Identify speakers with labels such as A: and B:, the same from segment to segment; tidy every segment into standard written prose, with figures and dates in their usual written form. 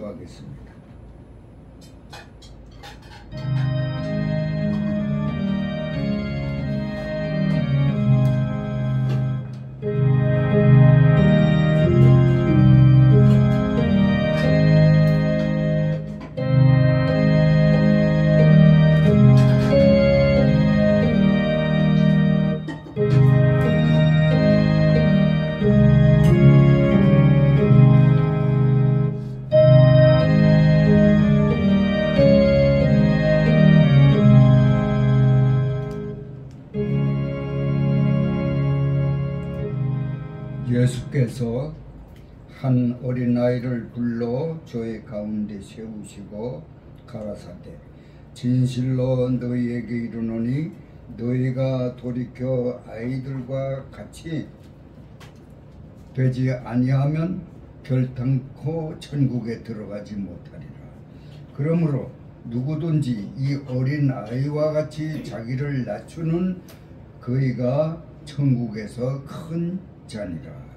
A: 기도하겠습니다. 예수께서 한 어린아이를 불러 저의 가운데 세우시고 가라사대 진실로 너희에게 이르노니 너희가 돌이켜 아이들과 같이 되지 아니하면 결단코 천국에 들어가지 못하리라. 그러므로 누구든지 이 어린아이와 같이 자기를 낮추는 그이가 천국에서 큰 자니라.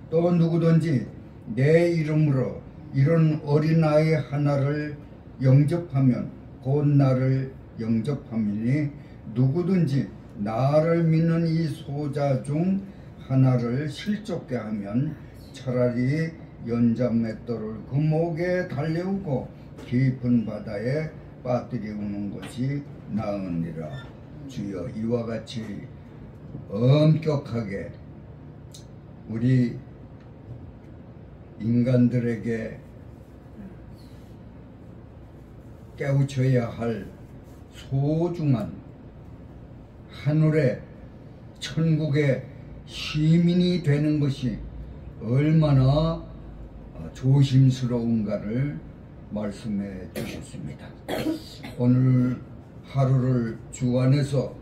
A: 또 누구든지 내 이름으로 이런 어린아이 하나를 영접하면 곧 나를 영접함이니 누구든지 나를 믿는 이 소자 중 하나를 실족게 하면 차라리 연자맷돌을 그 목에 달래우고 깊은 바다에 빠뜨리우는 것이 나으니라. 주여, 이와 같이 엄격하게 우리 인간들에게 깨우쳐야 할 소중한 하늘의 천국의 시민이 되는 것이 얼마나 조심스러운가를 말씀해 주셨습니다. 오늘 하루를 주 안에서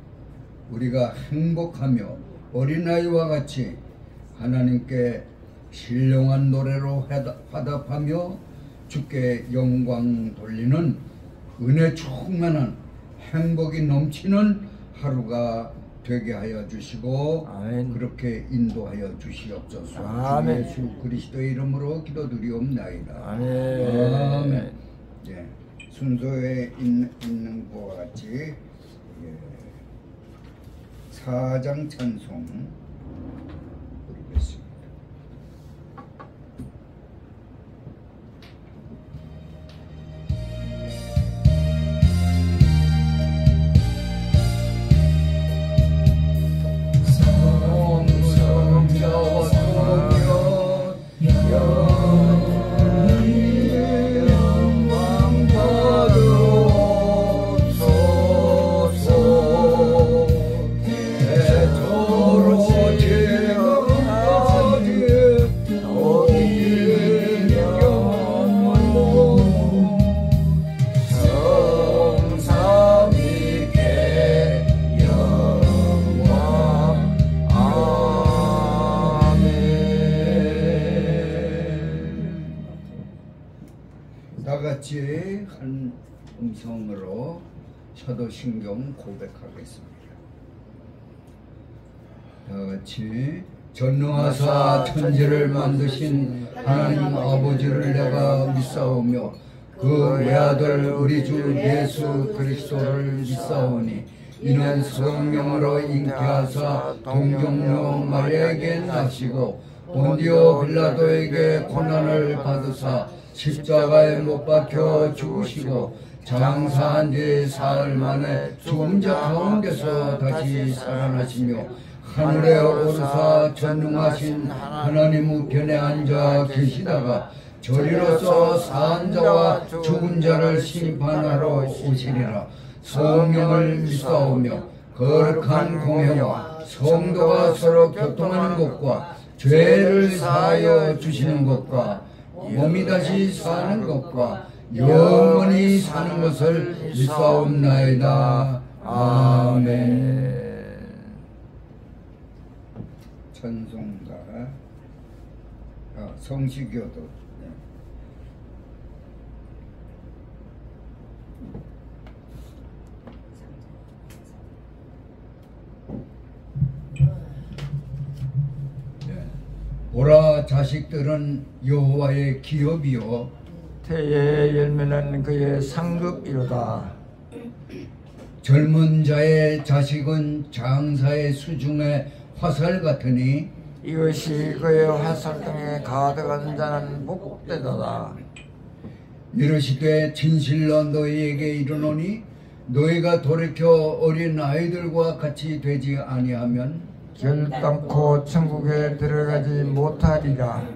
A: 우리가 행복하며 어린아이와 같이 하나님께 신령한 노래로 화답하며 주께 영광 돌리는 은혜 충만한 행복이 넘치는 하루가 되게 하여 주시고 아멘. 그렇게 인도하여 주시옵소서. 아멘. 주 예수 그리스도의 이름으로 기도드리옵나이다. 아멘. 아멘. 예, 순서에 있는 것과 같이 4장 찬송 부르겠습니다. 다같이 한 음성으로 사도신경 고백하겠습니다. 다같이 전능하사 천지를 만드신 하나님 아버지를 내가 믿사오며 그 외아들 우리 주 예수 그리스도를 믿사오니 이는 성령으로 잉태하사 동정녀 마리아에게 나시고 본디오 빌라도에게 고난을 받으사 십자가에 못 박혀 죽으시고 장사한 뒤 사흘 만에 죽은 자 가운데서 다시 살아나시며 하늘에 오르사 전능하신 하나님 우편에 앉아 계시다가 저리로서 산 자와 죽은 자를 심판하러 오시리라. 성령을 믿사오며 거룩한 공회와 성도가 서로 교통하는 것과 죄를 사하여 주시는 것과 몸이 다시 사는 것과 영원히 사는 것을 믿사옵나이다. 아멘. 찬송가 성시교도 보라, 자식들은 여호와의 기업이요
B: 태의 열매는 그의 상급이로다.
A: 젊은 자의 자식은 장사의 수중에 화살 같으니
B: 이것이 그의 화살등에 가득한 자는 복되도다.
A: 이르시되 진실로 너희에게 이르노니 너희가 돌이켜 어린 아이들과 같이 되지 아니하면
B: 결단코 천국에 들어가지 못하리라.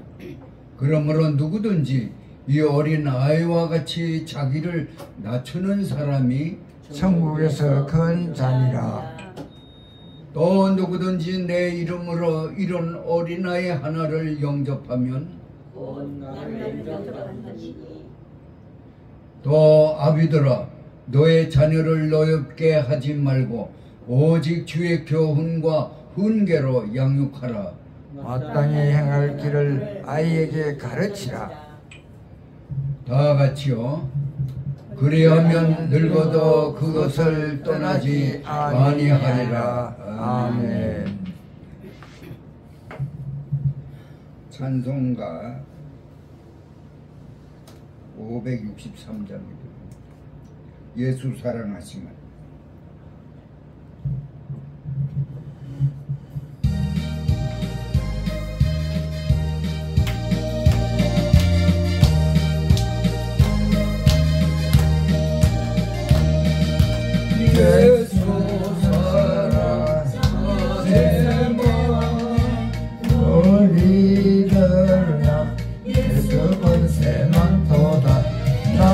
A: 그러므로 누구든지 이 어린 아이와 같이 자기를 낮추는 사람이
B: 천국에서 큰 자니라.
A: 또 누구든지 내 이름으로 이런 어린아이 하나를 영접하면 또 아비들아 너의 자녀를 노엽게 하지 말고 오직 주의 교훈과 훈계로 양육하라.
B: 마땅히 행할 길을 아이에게 가르치라.
A: 다 같이요. 그리하면 늙어도 그것을 떠나지 아니하리라. 아멘. 찬송가 563장입니다. 예수 사랑하시면. 예수 사랑하시면 우리들아 예수 권세 많도다. 날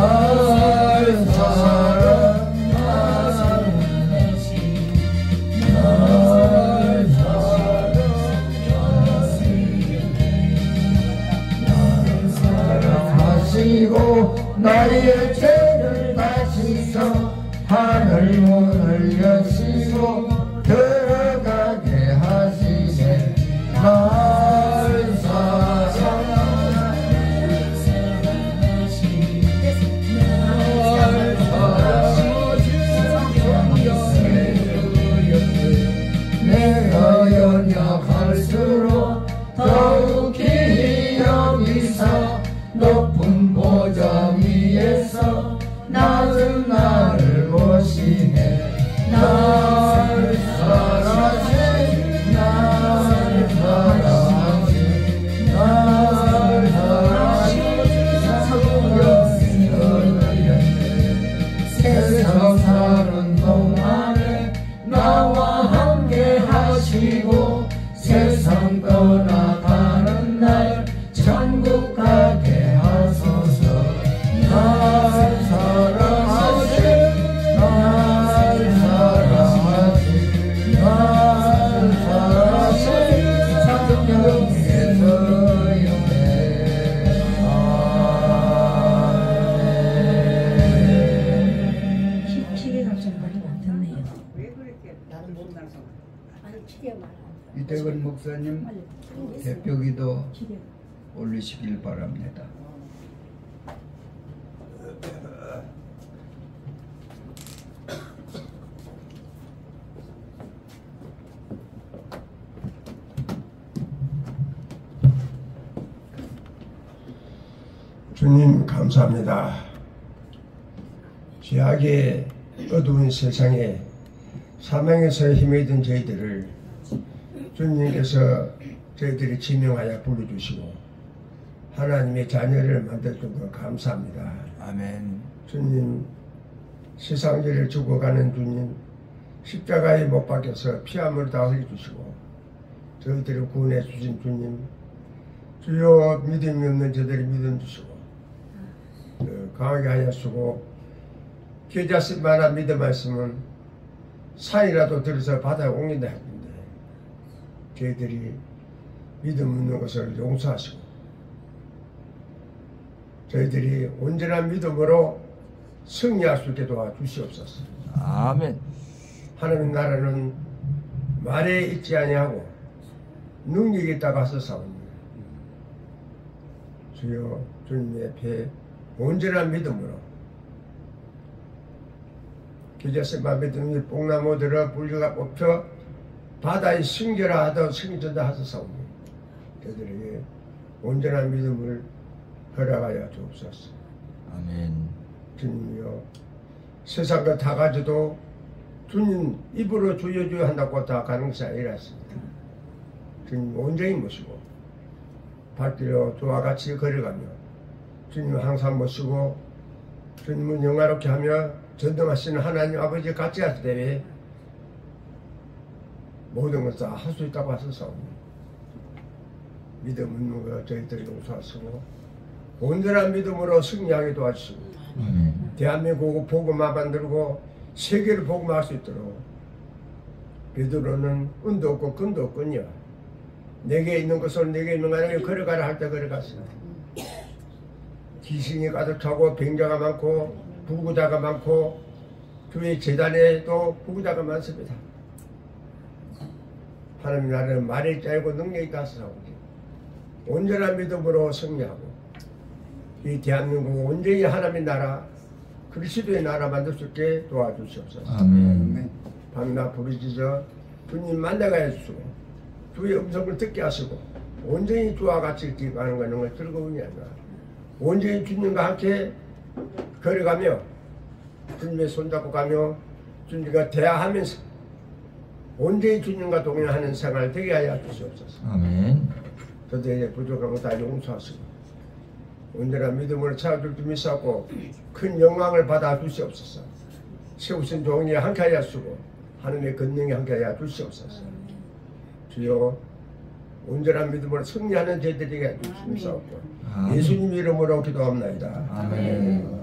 A: 사랑하시고 나의 죄를 다시서 하늘 문을 여시고 들어가게 하시네. 날 내가 연약할수록 더욱 기이 여기사 높은 보좌 위에서 낮은 나를 보시네. 날 사랑하시 날 사랑하시 날 사랑하시 세상 사는 동안에 나와 함께 하시고 세상 떠나가는 날 천국 가게 하소서. 날 사랑하시 날 사랑하시 날 사랑하시 성령께서 영해. 아멘.
C: 기계가 좀 많이 안 듣네요.
D: 왜 그렇게 나는 못 나서?
C: 아니 기계가 많이 안
A: 이태근 목사님 대표기도 올리시길 바랍니다.
E: 주님 감사합니다. 죄악의 어두운 세상에 사망에서 힘에 든 저희들을 주님께서 저희들이 지명하여 불러주시고 하나님의 자녀를 만들어준 것 감사합니다.
B: 아멘.
E: 주님, 세상죄를 죽어가는 주님, 십자가에 못 박혀서 피함을 다 흘려주시고 저희들을 구원해 주신 주님, 주여 믿음이 없는 저들이 믿음 주시고 강하게 하였으고 계자씨만한 믿음 말씀은 산이라도 들어서 바다에 옮긴다 했는데 저희들이 믿음 없는 것을 용서하시고 저희들이 온전한 믿음으로 승리할 수 있게 도와주시옵소서.
B: 아멘.
E: 하나님 나라는 말에 있지 아니하고 능력이 있다고 하소서옵니다. 주여 주님의 앞에 온전한 믿음으로 기자스만 믿음이 뽕나무들어 불려가 뽑혀 바다에 승결하 하던 승전자 하소서옵니다. 저들에게 온전한 믿음을 허락하여 주옵소서.
B: 아멘.
E: 주님이여, 세상 거 다 가져도 주님 입으로 주여 주여 한다고 다 가는 것이 아니랐습니다. 주님 온전히 모시고 발길로 주와 같이 걸어가며 주님 항상 모시고 주님은 영화롭게 하며 전능하시는 하나님 아버지 같이 하실 때에 모든 것을 할 수 있다고 하셨사옵니다. 믿음 있는 것 저희들이 용서하시고 온전한 믿음으로 승리하게 도와주시고 대한민국을 복음화 만들고 세계를 복음화할 수 있도록 베드로는 은도 없고 끈도 없거니와 내게 있는 것을 내게 있는 것을 걸어가라 할 때 걸어갔습니다. 귀신이 가득 차고 병자가 많고 부구자가 많고 주의 재단에도 부구자가 많습니다. 하나님 나라는 말이 짜고 능력이 있다고 온전한 믿음으로 승리하고 이 대한민국을 온전히 하나님의 나라 그리스도의 나라 만들 수 있게 도와주시옵소서.
B: 아멘.
E: 밤낮 부르짖어 주님 만나게 해주시고 주의 음성을 듣게 하시고 온전히 주와 같이 기도하는 것을 즐거움이 아니라 온전히 주님과 함께 걸어가며 주님의 손잡고 가며 주님과 대화하면서 온전히 주님과 동행하는 생활 되게 하여 주시옵소서.
B: 아멘.
E: 저들의 부족한 것 다 용서하시고 온전한 믿음으로 찾아줄 줄 믿사고 큰 영광을 받아 주시옵소서. 세우신 종이 함께하여 주시고 하나님의 권능이 함께하여 주시옵소서. 주여 온전한 믿음으로 승리하는 저희들에게 해주시옵소서. 예수님 이름으로 기도합니다.
B: 아멘.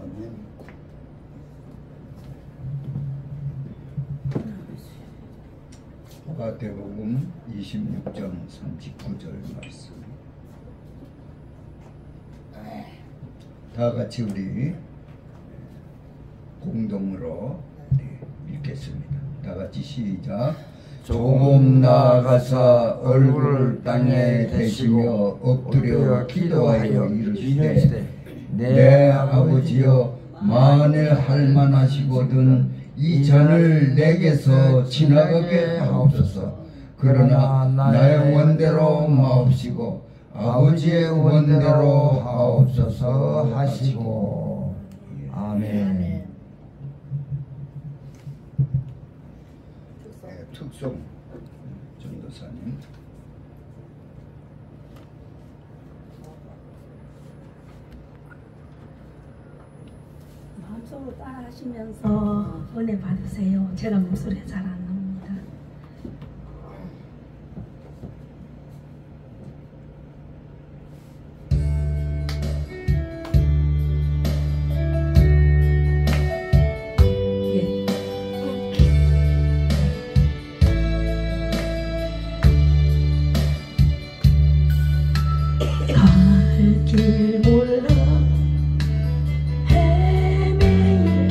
A: 마태복음 26장 39절 말씀. 다 같이 우리 공동으로 읽겠습니다. 다 같이 시작.
B: 조금 나아가서 얼굴을 땅에 대시며 엎드려 기도하여 이르시되 내 아버지여 만일 할만하시거든 이 잔을 내게서 지나가게 하옵소서. 그러나 나의 원대로 마옵시고 아버지의 원대로 하옵소서 하시고. 아멘.
A: 특송 전도사님.
C: 마음속으로 따라 하시면서 은혜 받으세요. 제가 목소리가 잘 안 나옵니다. 갈 길 몰라 헤매일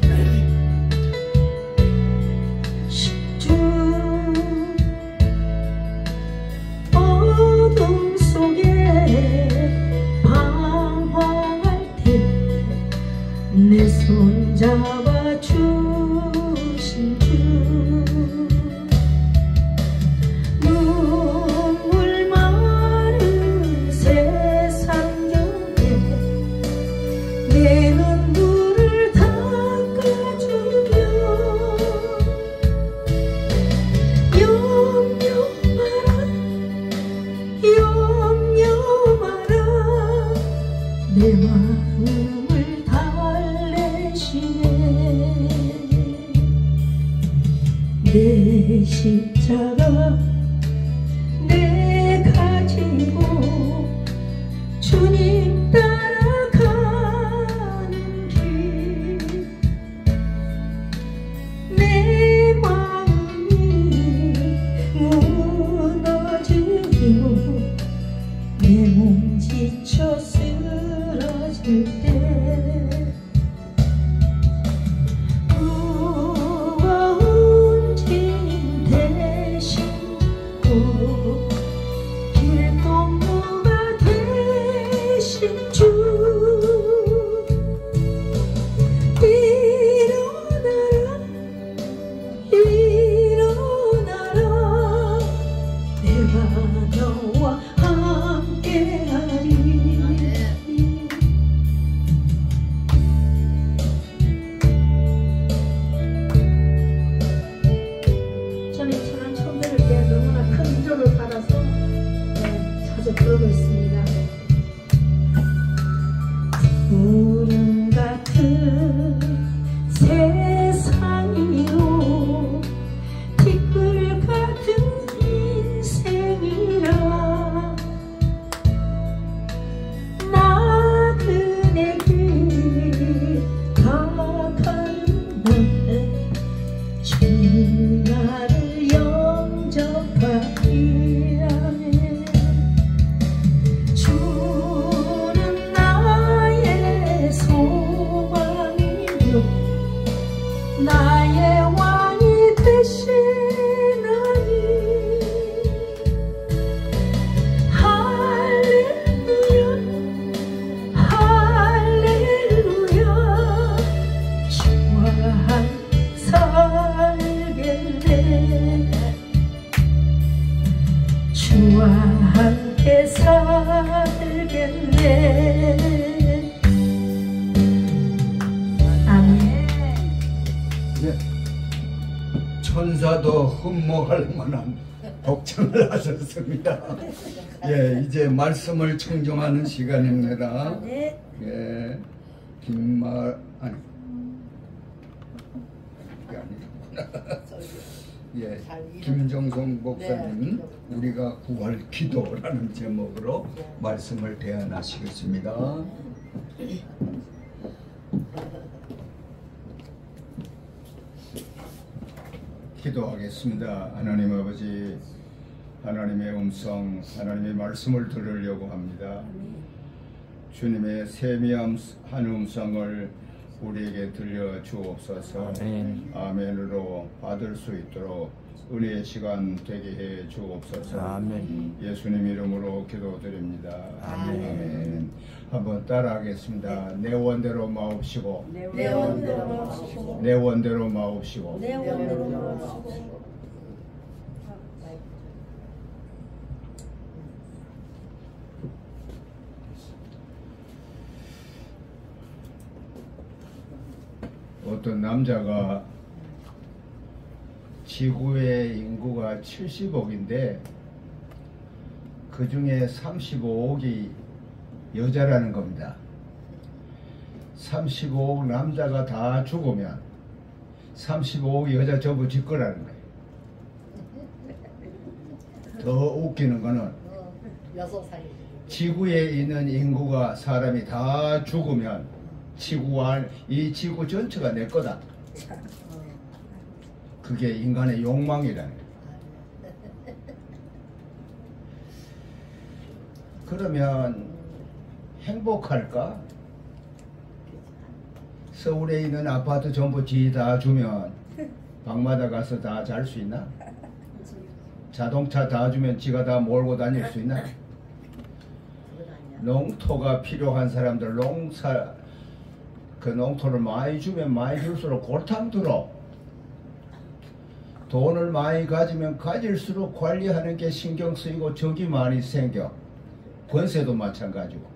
C: 때 십중 어둠 속에 방황할 때 내 손 잡아 주신 주 눈물 많은 세상 곁에 내 눈물을 닦아주며 염려마라 내 마음을 달래시네. 내 십자가 내 가지고 주님 따라가는 길 내 마음이 무너지고 내 몸 지쳐 쓰러질 때 무거운 짐 대신고 길동무가 되신 주 일어나라 내가 너와 함께하리.
A: 흠모할 만한 복장을 하셨습니다. 예, 이제 말씀을 청정하는 시간입니다.
C: 네.
A: 예, 아니 그게 아니구나. 예, 김정성 목사님, 우리가 구할 기도라는 제목으로 말씀을 대안하시겠습니다. 기도하겠습니다. 하나님 아버지, 하나님의 음성, 하나님의 말씀을 들으려고 합니다. 주님의 세미한 음성을 우리에게 들려주옵소서. 아멘으로 받을 수 있도록 은혜의 시간 되게 해 주옵소서.
B: 아멘.
A: 예수님 이름으로 기도드립니다.
C: 아멘.
A: 한번 따라하겠습니다. 내 원대로 마옵시고,
C: 내 원대로 마옵시고,
A: 내 원대로 마옵시고.
C: 내 원대로 마옵시고.
A: 어떤 남자가 지구의 인구가 70억인데 그 중에 35억이 여자라는 겁니다. 35억 남자가 다 죽으면 35억 여자 전부 짓거라는 거예요. 더 웃기는 거는 지구에 있는 인구가 사람이 다 죽으면 이 지구 전체가 내 거다. 그게 인간의 욕망이라는 거예요. 그러면 행복할까? 서울에 있는 아파트 전부 지 다 주면 방마다 가서 다 잘 수 있나? 자동차 다 주면 지가 다 몰고 다닐 수 있나? 농토가 필요한 사람들 그 농토를 많이 주면 많이 줄수록 골탕 들어. 돈을 많이 가지면 가질수록 관리하는 게 신경 쓰이고 적이 많이 생겨. 권세도 마찬가지고.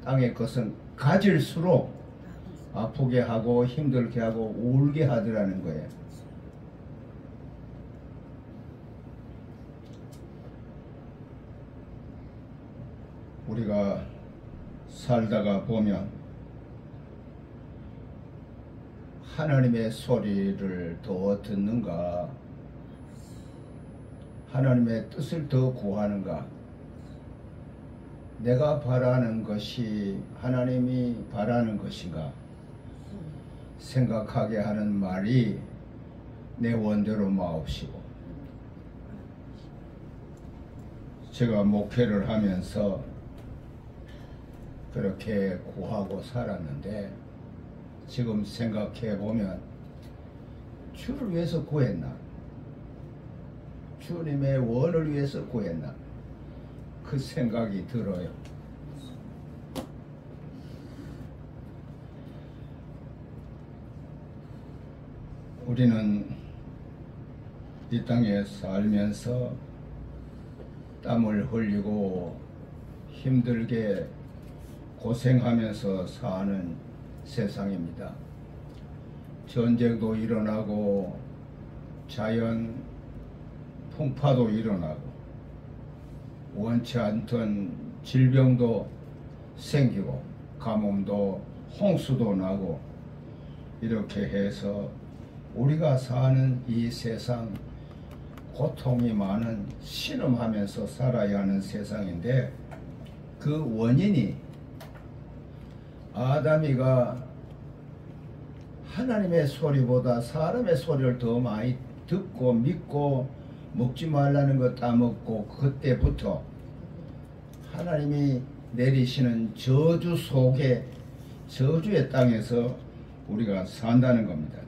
A: 땅의 것은 가질수록 아프게 하고 힘들게 하고 울게 하더라는 거예요. 우리가 살다가 보면 하나님의 소리를 더 듣는가? 하나님의 뜻을 더 구하는가? 내가 바라는 것이 하나님이 바라는 것인가? 생각하게 하는 말이 내 원대로 마옵시고. 제가 목회를 하면서 그렇게 구하고 살았는데 지금 생각해 보면 주를 위해서 구했나? 주님의 원을 위해서 구했나? 그 생각이 들어요. 우리는 이 땅에 살면서 땀을 흘리고 힘들게 고생하면서 사는 세상입니다. 전쟁도 일어나고 자연 풍파도 일어나고 원치 않던 질병도 생기고 가뭄도 홍수도 나고 이렇게 해서 우리가 사는 이 세상 고통이 많은 신음하면서 살아야 하는 세상인데 그 원인이 아담이가 하나님의 소리보다 사람의 소리를 더 많이 듣고 믿고 먹지 말라는 거 따먹고 그때부터 하나님이 내리시는 저주 속에 저주의 땅에서 우리가 산다는 겁니다.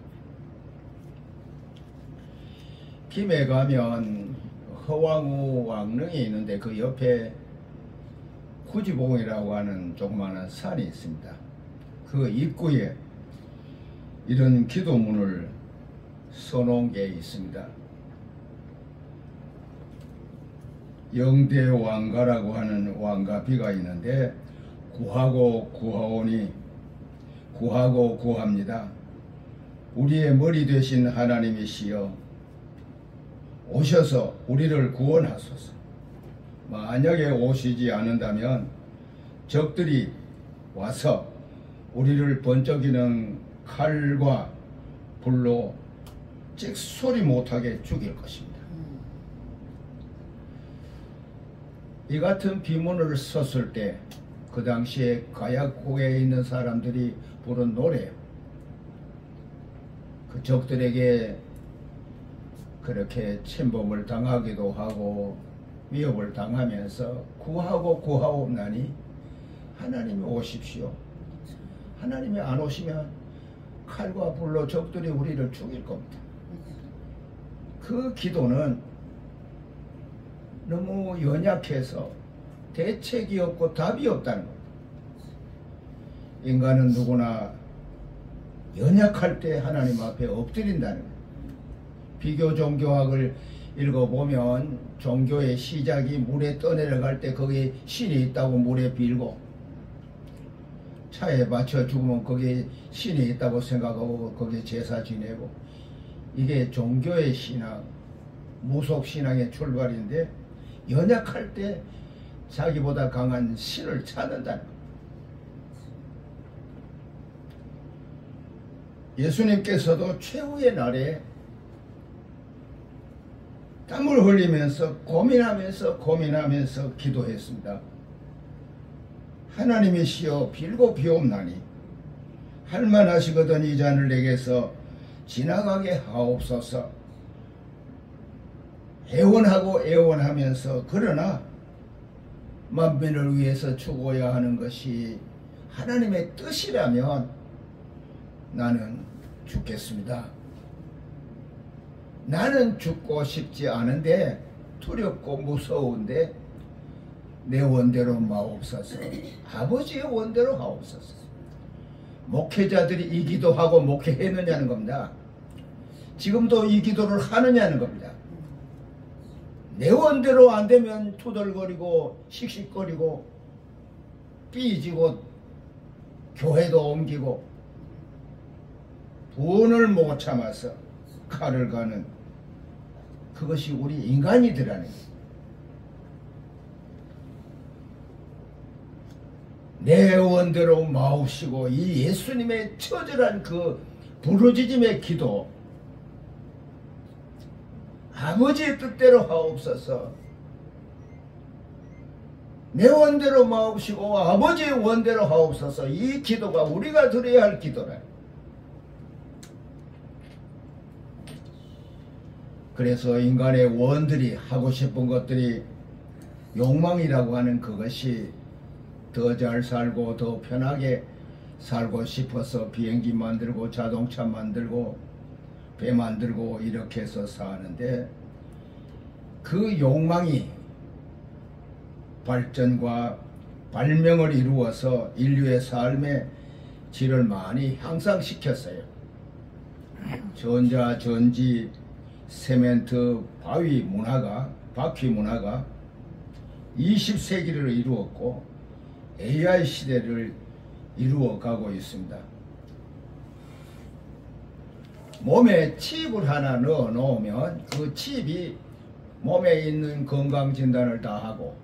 A: 김해 가면 허왕우 왕릉이 있는데 그 옆에 구지봉이라고 하는 조그마한 산이 있습니다. 그 입구에 이런 기도문을 써놓은 게 있습니다. 영대왕가라고 하는 왕가비가 있는데 구하고 구하오니 구하고 구합니다. 우리의 머리 되신 하나님이시여 오셔서 우리를 구원하소서. 만약에 오시지 않는다면 적들이 와서 우리를 번쩍이는 칼과 불로 찍소리 못하게 죽일 것입니다. 이 같은 비문을 썼을 때 그 당시에 가야국에 있는 사람들이 부른 노래, 그 적들에게 그렇게 침범을 당하기도 하고 위협을 당하면서 구하옵나니 하나님이 오십시오. 하나님이 안 오시면 칼과 불로 적들이 우리를 죽일 겁니다. 그 기도는 너무 연약해서 대책이 없고 답이 없다는 겁니다. 인간은 누구나 연약할 때 하나님 앞에 엎드린다는 거예요. 비교 종교학을 읽어보면 종교의 시작이 물에 떠내려갈 때 거기에 신이 있다고 물에 빌고, 차에 맞춰 죽으면 거기에 신이 있다고 생각하고 거기에 제사 지내고, 이게 종교의 신앙, 무속신앙의 출발인데 연약할 때 자기보다 강한 신을 찾는다는 겁니다. 예수님께서도 최후의 날에 땀을 흘리면서 고민하면서 기도했습니다. 하나님이시여 빌고 비옵나니 할만하시거든 이 잔을 내게서 지나가게 하옵소서. 애원하면서 그러나 만민을 위해서 죽어야 하는 것이 하나님의 뜻이라면 나는 죽겠습니다. 나는 죽고 싶지 않은데 두렵고 무서운데 내 원대로 마옵소서. 아버지의 원대로 하옵소서. 목회자들이 이 기도하고 목회했느냐는 겁니다. 지금도 이 기도를 하느냐는 겁니다. 내 원대로 안 되면 투덜거리고 씩씩거리고 삐지고 교회도 옮기고 돈을 못 참아서 칼을 가는, 그것이 우리 인간이더라는 거예요. 내 원대로 마옵시고 이 예수님의 처절한 그 부르짖음의 기도, 아버지의 뜻대로 하옵소서. 내 원대로 마옵시고 아버지의 원대로 하옵소서. 이 기도가 우리가 드려야 할 기도라. 그래서 인간의 원들이 하고 싶은 것들이 욕망이라고 하는 그것이 더 잘 살고 더 편하게 살고 싶어서 비행기 만들고 자동차 만들고 배 만들고 이렇게 해서 사는데, 그 욕망이 발전과 발명을 이루어서 인류의 삶의 질을 많이 향상시켰어요. 전자, 전지, 세멘트, 바퀴 문화가 20세기를 이루었고 AI 시대를 이루어가고 있습니다. 몸에 칩을 하나 넣어 놓으면 그 칩이 몸에 있는 건강진단을 다 하고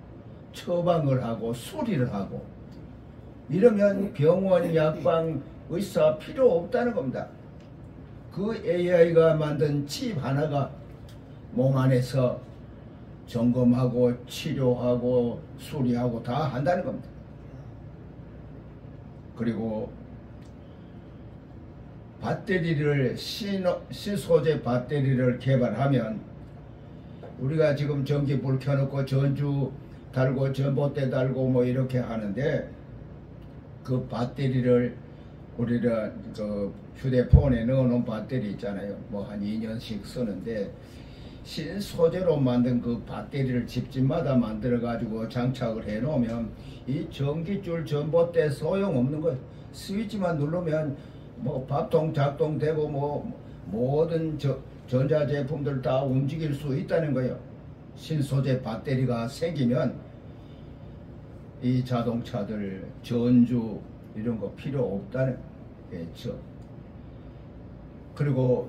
A: 처방을 하고 수리를 하고, 이러면 병원, 약방, 의사 필요 없다는 겁니다. 그 AI가 만든 칩 하나가 몸 안에서 점검하고 치료하고 수리하고 다 한다는 겁니다. 그리고 배터리를 신소재 배터리를 개발하면, 우리가 지금 전기불 켜놓고 전주 달고 전봇대 달고 뭐 이렇게 하는데, 그 배터리를 우리가 그 휴대폰에 넣어놓은 배터리 있잖아요. 뭐 한 2년씩 쓰는데, 신소재로 만든 그 배터리를 집집마다 만들어 가지고 장착을 해 놓으면 이 전기줄 전봇대 소용없는 거예요. 스위치만 누르면 뭐 밥통 작동되고 뭐 모든 전자제품들 다 움직일 수 있다는 거예요. 신소재 배터리가 생기면 이 자동차들 전주 이런 거 필요 없다는 거죠. 그리고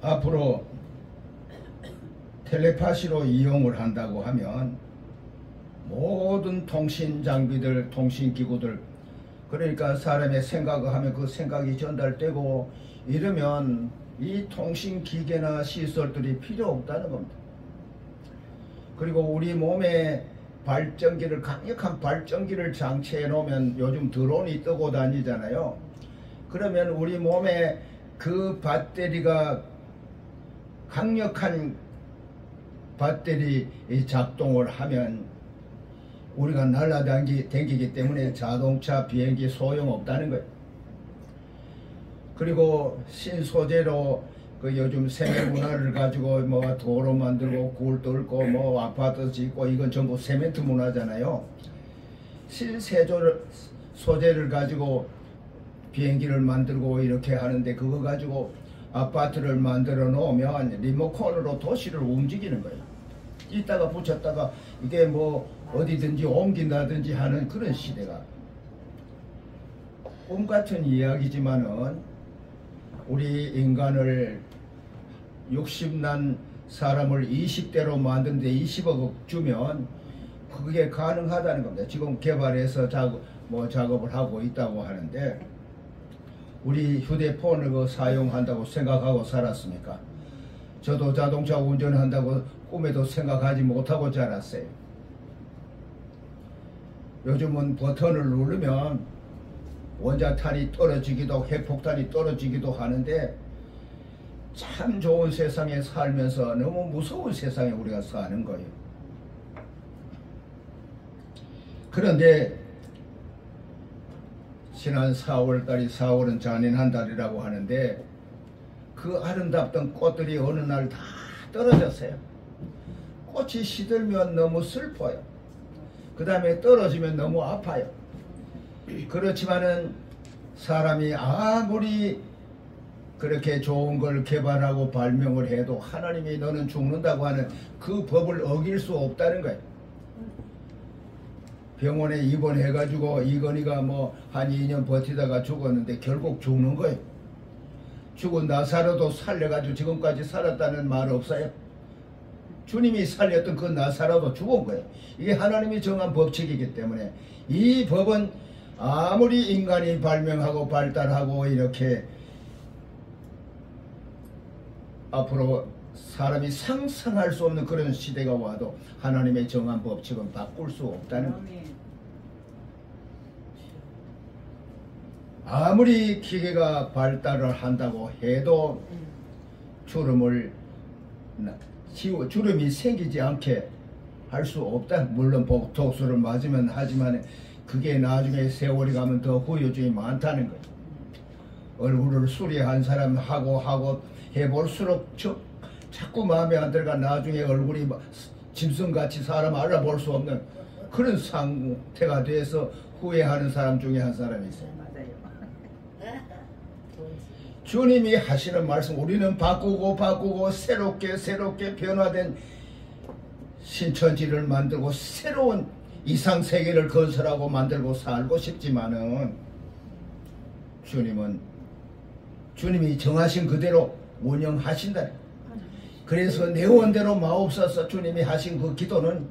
A: 앞으로 텔레파시로 이용을 한다고 하면 모든 통신 장비들, 통신 기구들, 그러니까 사람의 생각을 하면 그 생각이 전달되고 이러면 이 통신 기계나 시설들이 필요 없다는 겁니다. 그리고 우리 몸에 발전기를, 강력한 발전기를 장치해 놓으면 요즘 드론이 뜨고 다니잖아요. 그러면 우리 몸에 그 배터리가, 강력한 배터리 작동을 하면 우리가 날아다니기 때문에 자동차, 비행기 소용없다는 거예요. 그리고 신소재로 그 요즘 세면문화를 가지고 뭐 도로 만들고 굴 뚫고 뭐 아파트 짓고 이건 전부 세멘트 문화잖아요. 신소재를 가지고 비행기를 만들고 이렇게 하는데 그거 가지고 아파트를 만들어 놓으면 리모컨으로 도시를 움직이는 거예요. 이따가 붙였다가 이게 뭐 어디든지 옮긴다든지 하는 그런 시대가, 꿈 같은 이야기지만은 우리 인간을 60난 사람을 20대로 만드는데 20억 주면 그게 가능하다는 겁니다. 지금 개발해서 작업을 하고 있다고 하는데, 우리 휴대폰을 사용한다고 생각하고 살았습니까? 저도 자동차 운전한다고 꿈에도 생각하지 못하고 자랐어요. 요즘은 버튼을 누르면 원자탄이 떨어지기도, 핵폭탄이 떨어지기도 하는데, 참 좋은 세상에 살면서 너무 무서운 세상에 우리가 사는 거예요. 그런데 지난 4월달이, 4월은 잔인한 달이라고 하는데, 그 아름답던 꽃들이 어느 날 다 떨어졌어요. 꽃이 시들면 너무 슬퍼요. 그 다음에 떨어지면 너무 아파요. 그렇지만은 사람이 아무리 그렇게 좋은 걸 개발하고 발명을 해도 하나님이 너는 죽는다고 하는 그 법을 어길 수 없다는 거예요. 병원에 입원해가지고 이건희가 뭐 한 2년 버티다가 죽었는데 결국 죽는 거예요. 죽은 나사로도 살려가지고 지금까지 살았다는 말 없어요. 주님이 살렸던 그 나사로도 죽은 거예요. 이게 하나님이 정한 법칙이기 때문에 이 법은 아무리 인간이 발명하고 발달하고 이렇게 앞으로 사람이 상상할 수 없는 그런 시대가 와도 하나님의 정한 법칙은 바꿀 수 없다는 거예요. 아무리 기계가 발달을 한다고 해도 주름이 생기지 않게 할 수 없다. 물론 독소를 맞으면 하지만 그게 나중에 세월이 가면 더 후유증이 많다는 거예요. 얼굴을 수리한 사람 하고 해볼수록 자꾸 마음에 안 들어가 나중에 얼굴이 짐승같이 사람 알아볼 수 없는 그런 상태가 돼서 후회하는 사람 중에 한 사람이 있어요. 주님이 하시는 말씀, 우리는 바꾸고 새롭게 변화된 신천지를 만들고 새로운 이상세계를 건설하고 만들고 살고 싶지만은 주님이 정하신 그대로 운영하신다. 그래서 내 원대로 마옵소서 주님이 하신 그 기도는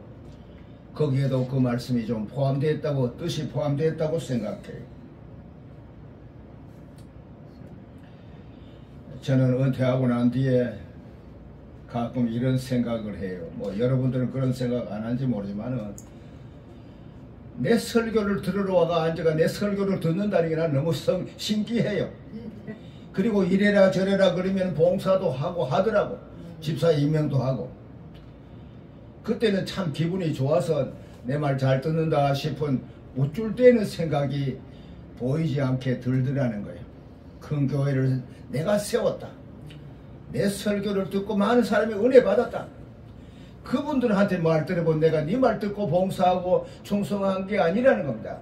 A: 거기에도 그 말씀이 좀 포함되었다고, 뜻이 포함되었다고 생각해요. 저는 은퇴하고 난 뒤에 가끔 이런 생각을 해요. 뭐 여러분들은 그런 생각 안 하는지 모르지만은 내 설교를 들으러 와가 앉아가 내 설교를 듣는다는 게 난 너무 신기해요. 그리고 이래라 저래라 그러면 봉사도 하고 하더라고. 집사 임명도 하고. 그때는 참 기분이 좋아서 내 말 잘 듣는다 싶은 우쭐대는 생각이 보이지 않게 들더라는 거예요. 큰 교회를 내가 세웠다. 내 설교를 듣고 많은 사람이 은혜 받았다. 그분들한테 말 들어본 내가 네 말 듣고 봉사하고 충성한 게 아니라는 겁니다.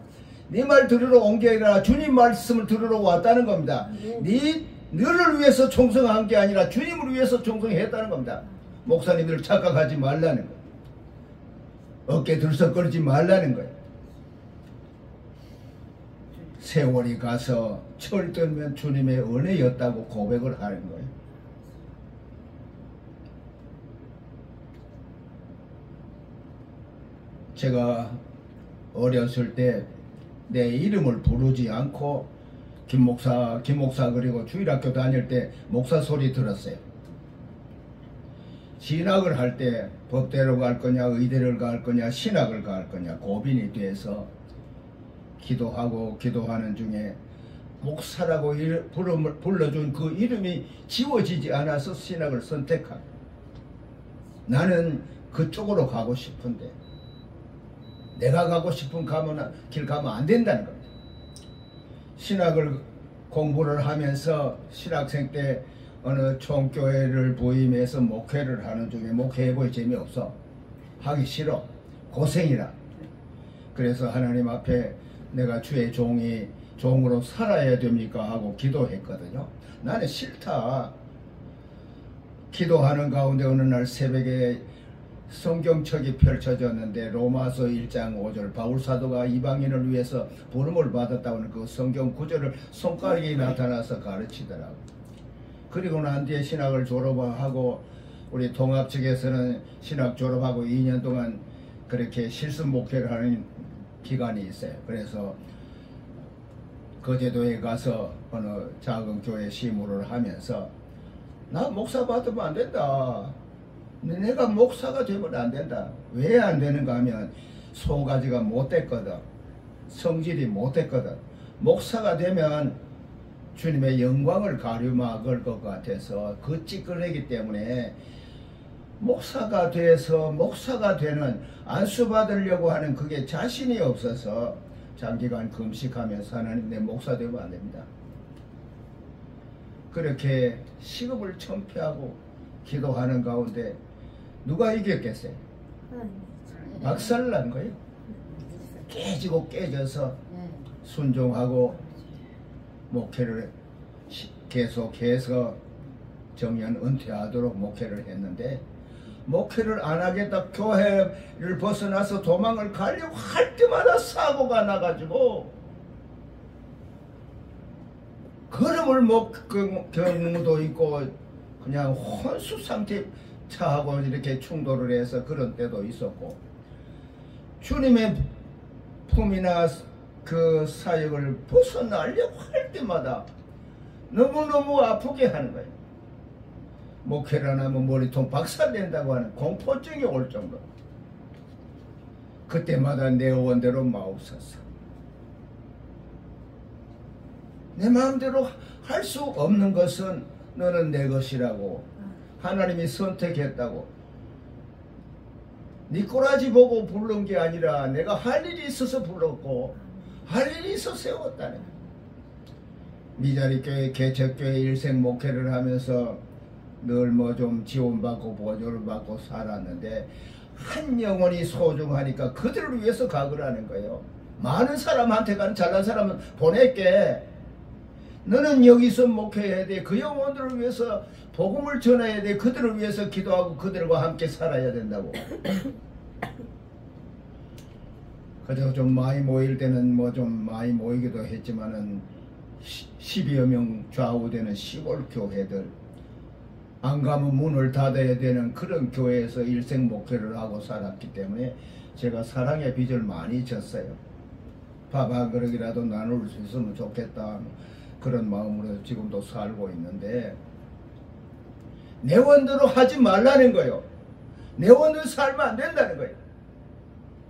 A: 네 말 들으러 온 게 아니라 주님 말씀을 들으러 왔다는 겁니다. 너를 위해서 충성한 게 아니라 주님을 위해서 충성했다는 겁니다. 목사님들을 착각하지 말라는 거예요. 어깨 들썩거리지 말라는 거예요. 세월이 가서 철들면 주님의 은혜였다고 고백을 하는 거예요. 제가 어렸을 때 내 이름을 부르지 않고 김목사 그리고 주일학교 다닐 때 목사 소리 들었어요. 진학을 할 때 법대로 갈 거냐 의대를 갈 거냐 신학을 갈 거냐 고민이 돼서 기도하는 중에 목사라고 불러준 그 이름이 지워지지 않아서 신학을 선택한. 나는 그쪽으로 가고 싶은데 내가 가고 싶은 길 가면 안 된다는 겁니다. 신학을 공부를 하면서 신학생 때 어느 총교회를 부임해서 목회를 하는 중에 목회해볼 재미없어. 하기 싫어. 고생이라. 그래서 하나님 앞에 내가 주의 종으로 살아야 됩니까? 하고 기도했거든요. 나는 싫다. 기도하는 가운데 어느 날 새벽에 성경책이 펼쳐졌는데 로마서 1장 5절 바울사도가 이방인을 위해서 부름을 받았다고 하는 그 성경 구절을 손가락이 나타나서 가르치더라고. 그리고 난 뒤에 신학을 졸업하고 우리 동합 측에서는 신학 졸업하고 2년 동안 그렇게 실습 목회를 하는 기간이 있어요. 그래서 거제도에 가서 어느 작은 교회 시무를 하면서 나 목사 받으면 안 된다. 내가 목사가 되면 안 된다. 왜 안 되는가 하면 소가지가 못됐거든. 성질이 못됐거든. 목사가 되면 주님의 영광을 가림막을 것 같아서 그 찌끄레기 때문에 목사가 되는 안수 받으려고 하는 그게 자신이 없어서 장기간 금식하면서 하나님 내 목사 되면 안 됩니다. 그렇게 시급을 천폐하고 기도하는 가운데 누가 이겼겠어요? 박살난 거예요. 깨지고 깨져서 순종하고 목회를 계속해서 정년 은퇴하도록 목회를 했는데 목회를 안 하겠다 교회를 벗어나서 도망을 가려고 할 때마다 사고가 나가지고 걸음을 못 경우도 있고 그냥 혼수 상태 차하고 이렇게 충돌을 해서 그런 때도 있었고 주님의 품이나 그 사역을 벗어나려고 할 때마다 너무너무 아프게 하는 거예요. 목회를 안 하면 머리통 박살낸다고 하는 공포증이 올 정도. 그때마다 내 원대로 마옵소서. 내 마음대로 할 수 없는 것은 너는 내 것이라고 하나님이 선택했다고. 네 꼬라지 보고 부른 게 아니라 내가 할 일이 있어서 불렀고 할 일이 있어서 세웠다네. 미자리교회 개척교회 일생 목회를 하면서 늘 뭐 좀 지원받고 보조를 받고 살았는데 한 영혼이 소중하니까 그들을 위해서 각오하는 거예요. 많은 사람한테 가는 잘난 사람은 보낼게. 너는 여기서 목회해야 돼. 그 영혼들을 위해서 복음을 전해야 돼. 그들을 위해서 기도하고 그들과 함께 살아야 된다고. 그래서 좀 많이 모일 때는 뭐 좀 많이 모이기도 했지만은 10여 명 좌우되는 시골 교회들 안 가면 문을 닫아야 되는 그런 교회에서 일생 목회를 하고 살았기 때문에 제가 사랑의 빚을 많이 졌어요. 밥 한 그릇이라도 나눌 수 있으면 좋겠다. 그런 마음으로 지금도 살고 있는데 내 원대로 하지 말라는 거예요. 내 원대로 살면 안 된다는 거예요.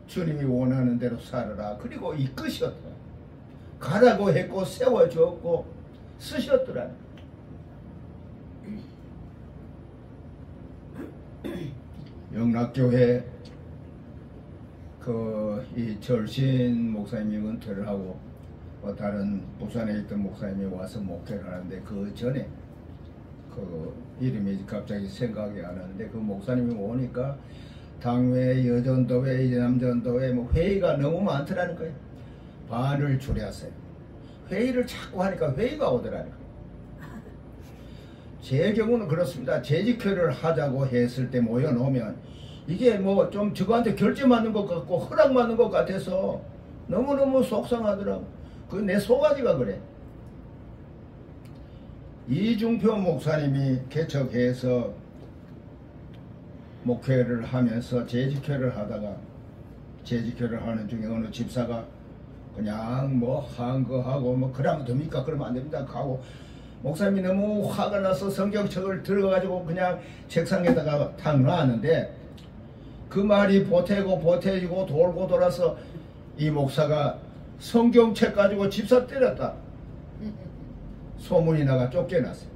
A: 주님이 원하는 대로 살아라. 그리고 이끄셨다. 가라고 했고 세워줬고 쓰셨더라는 거예요. 영락교회 이 절신 목사님이 은퇴를 하고 다른 부산에 있던 목사님이 와서 목회를 하는데 그 전에 그 이름이 갑자기 생각이 안 나는데 그 목사님이 오니까 당회, 여전도회, 남전도회 뭐 회의가 너무 많더라는 거예요. 반을 줄였어요. 회의를 자꾸 하니까 회의가 오더라는 거예요. 제 경우는 그렇습니다. 재직회를 하자고 했을 때 모여놓으면 이게 뭐 좀 저거한테 결제 맞는 것 같고 허락 맞는 것 같아서 너무너무 속상하더라고. 그 내 소가지가 그래. 이중표 목사님이 개척해서 목회를 하면서 재직회를 하다가 재직회를 하는 중에 어느 집사가 그냥 뭐 한 거 하고 뭐 그러면 됩니까? 그러면 안 됩니다 하고 목사님이 너무 화가 나서 성경책을 들어가지고 그냥 책상에다가 탁 놔놨는데 그 말이 보태지고 돌고 돌아서 이 목사가 성경책 가지고 집사 때렸다. 소문이 나가 쫓겨났어요.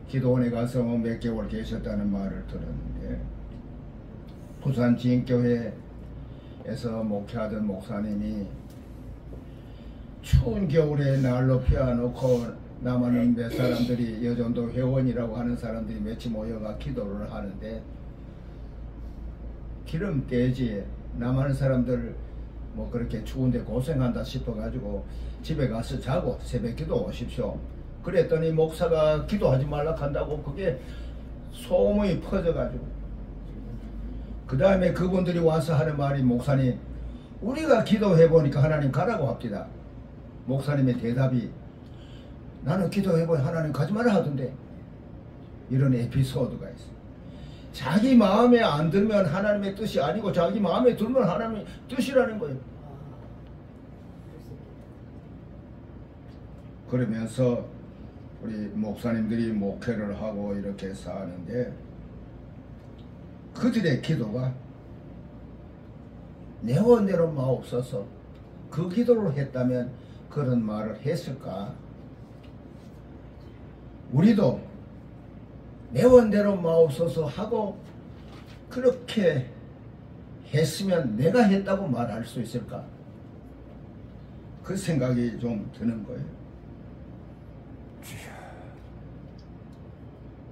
A: 기도원에 가서 몇 개월 계셨다는 말을 들었는데 부산 지인교회에서 목회하던 목사님이 추운 겨울에 난로 피워놓고 남아는 몇 사람들이 여전도 회원이라고 하는 사람들이 몇이 모여가 기도를 하는데 기름 깨지 남아는 사람들 뭐 그렇게 추운데 고생한다 싶어가지고 집에 가서 자고 새벽 기도 오십시오. 그랬더니 목사가 기도하지 말라 한다고 그게 소문이 퍼져가지고 그 다음에 그분들이 와서 하는 말이 목사님 우리가 기도해보니까 하나님 가라고 합니다. 목사님의 대답이 나는 기도해보니 하나님 가지 말라 하던데. 이런 에피소드가 있어요. 자기 마음에 안 들면 하나님의 뜻이 아니고 자기 마음에 들면 하나님의 뜻이라는 거예요. 그러면서 우리 목사님들이 목회를 하고 이렇게 사는데 그들의 기도가 내 원대로 마옵소서 그 기도를 했다면 그런 말을 했을까? 우리도 내 원대로 마옵소서 하고 그렇게 했으면 내가 했다고 말할 수 있을까? 그 생각이 좀 드는 거예요.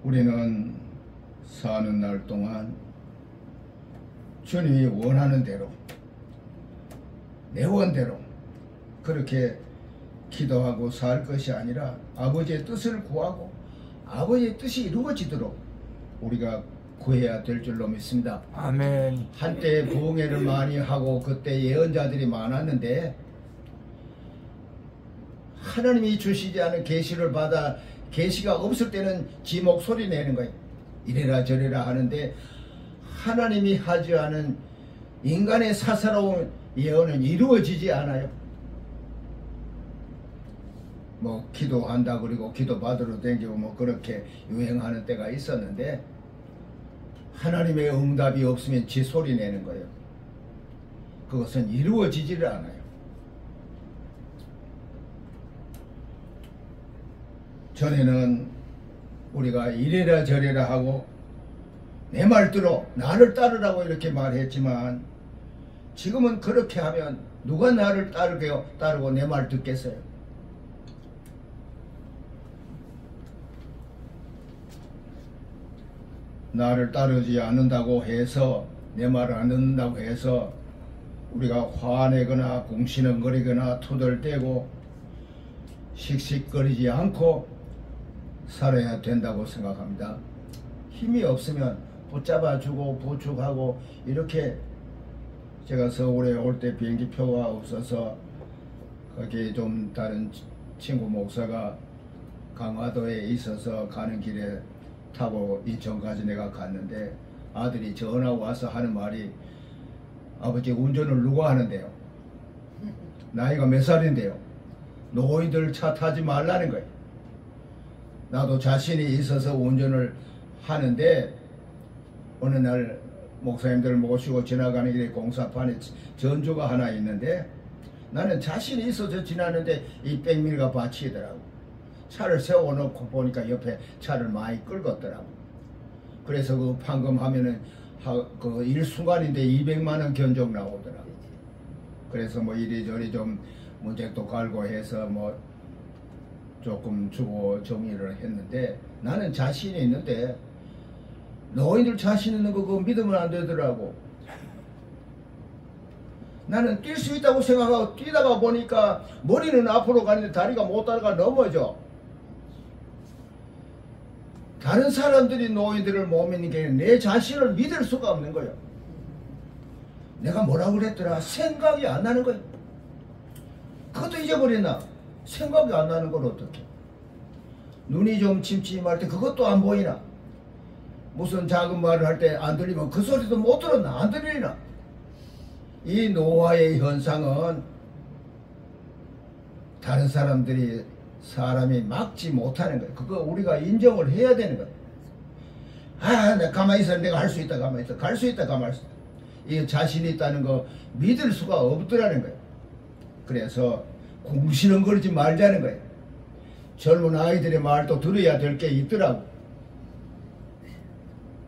A: 우리는 사는 날 동안 주님이 원하는 대로 내 원대로 그렇게 기도하고 살 것이 아니라 아버지의 뜻을 구하고 아버지의 뜻이 이루어지도록 우리가 구해야 될 줄로 믿습니다.
B: 아멘.
A: 한때 부흥회를 많이 하고 그때 예언자들이 많았는데 하나님이 주시지 않은 계시를 받아 계시가 없을 때는 지 목소리 내는 거예요. 이래라 저래라 하는데 하나님이 하지 않은 인간의 사사로운 예언은 이루어지지 않아요. 뭐 기도한다 그리고 기도 받으러 댕기고 뭐 그렇게 유행하는 때가 있었는데 하나님의 응답이 없으면 지 소리 내는 거예요. 그것은 이루어지지를 않아요. 전에는 우리가 이래라 저래라 하고 내 말 들어 나를 따르라고 이렇게 말했지만 지금은 그렇게 하면 누가 나를 따르고 내 말 듣겠어요? 나를 따르지 않는다고 해서 내 말을 안 듣는다고 해서 우리가 화내거나 궁시렁거리거나 투덜대고 씩씩거리지 않고 살아야 된다고 생각합니다. 힘이 없으면 붙잡아주고 부축하고 이렇게 제가 서울에 올 때 비행기표가 없어서 거기 좀 다른 친구 목사가 강화도에 있어서 가는 길에 타고 인천까지 내가 갔는데 아들이 전화 와서 하는 말이 아버지 운전을 누가 하는데요? 나이가 몇 살인데요? 노인들 차 타지 말라는 거예요. 나도 자신이 있어서 운전을 하는데 어느 날 목사님들 모시고 지나가는 길에 공사판에 전주가 하나 있는데 나는 자신이 있어서 지나는데 이 백미가 받치더라고. 차를 세워놓고 보니까 옆에 차를 많이 끌었더라고. 그래서 그 판금하면은 그 일순간인데 200만원 견적 나오더라고. 그래서 뭐 이리저리 좀 문책도 갈고 해서 뭐 조금 주고 정리를 했는데 나는 자신이 있는데 노인들 자신 있는 거 그거 믿으면 안 되더라고. 나는 뛸 수 있다고 생각하고 뛰다가 보니까 머리는 앞으로 가는데 다리가 못 따라가 넘어져. 다른 사람들이 노인들을 못 믿는 게 내 자신을 믿을 수가 없는 거예요. 내가 뭐라고 그랬더라? 생각이 안 나는 거예요. 그것도 잊어버렸나? 생각이 안 나는 걸 어떻게? 눈이 좀 침침할 때 그것도 안 보이나? 무슨 작은 말을 할 때 안 들리면 그 소리도 못 들었나? 안 들리나? 이 노화의 현상은 다른 사람이 막지 못하는 거예요. 그거 우리가 인정을 해야 되는 거예요. 나 가만히 있어. 내가 할 수 있다. 가만히 있어. 갈 수 있다. 가만히 있어. 이 자신이 있다는 거 믿을 수가 없더라는 거예요. 그래서 궁시렁거리지 말자는 거예요. 젊은 아이들의 말도 들어야 될 게 있더라고.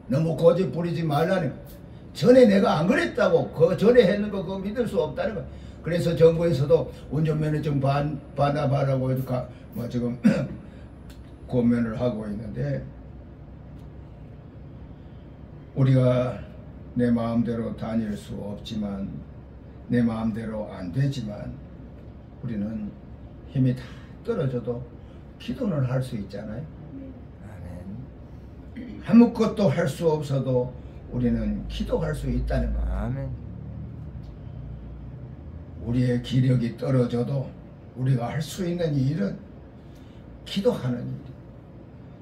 A: 너무 고집 부리지 말라는 거예요. 전에 내가 안 그랬다고 그 전에 했는 거 그거 믿을 수 없다는 거예요. 그래서 정부에서도 운전면허증 반납하라고 지금 고면을 하고 있는데, 우리가 내 마음대로 다닐 수 없지만, 내 마음대로 안 되지만, 우리는 힘이 다 떨어져도 기도는 할 수 있잖아요. 아멘. 아무것도 할 수 없어도 우리는 기도할 수 있다는 거.
B: 아멘.
A: 우리의 기력이 떨어져도 우리가 할 수 있는 일은 기도하는 일.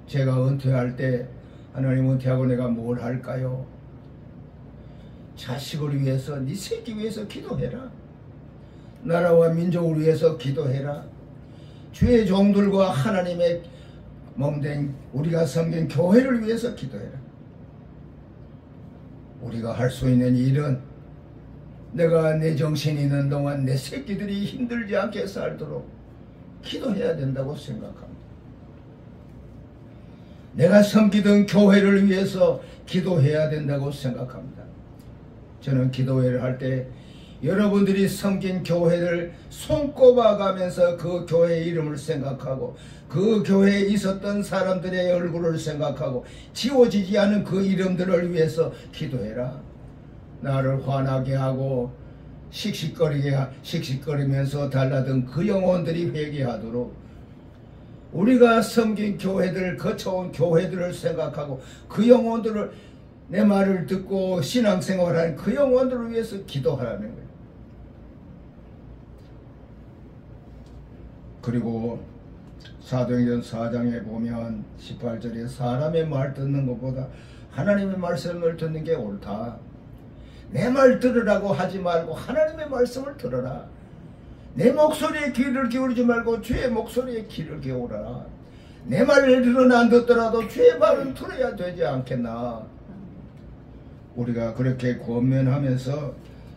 A: 제가 은퇴할 때 하나님 은퇴하고 내가 뭘 할까요? 자식을 위해서, 네 새끼 위해서 기도해라. 나라와 민족을 위해서 기도해라. 주의 종들과 하나님의 몸된 우리가 섬긴 교회를 위해서 기도해라. 우리가 할 수 있는 일은 내가 내 정신이 있는 동안 내 새끼들이 힘들지 않게 살도록 기도해야 된다고 생각합니다. 내가 섬기던 교회를 위해서 기도해야 된다고 생각합니다. 저는 기도회를 할 때 여러분들이 섬긴 교회를 손꼽아 가면서 그 교회의 이름을 생각하고, 그 교회에 있었던 사람들의 얼굴을 생각하고, 지워지지 않은 그 이름들을 위해서 기도해라. 나를 화나게 하고 씩씩거리면서 달라든 그 영혼들이 회개하도록, 우리가 섬긴 교회들, 거쳐온 교회들을 생각하고, 그 영혼들을, 내 말을 듣고 신앙생활하는 그 영혼들을 위해서 기도하라는 거예요. 그리고 사도행전 4장에 보면 18절에 사람의 말 듣는 것보다 하나님의 말씀을 듣는 게 옳다. 내 말 들으라고 하지 말고 하나님의 말씀을 들어라. 내 목소리에 귀를 기울이지 말고 주의 목소리에 귀를 기울여라. 내 말을 들은 안 듣더라도 주의 말은 들어야 되지 않겠나. 우리가 그렇게 권면하면서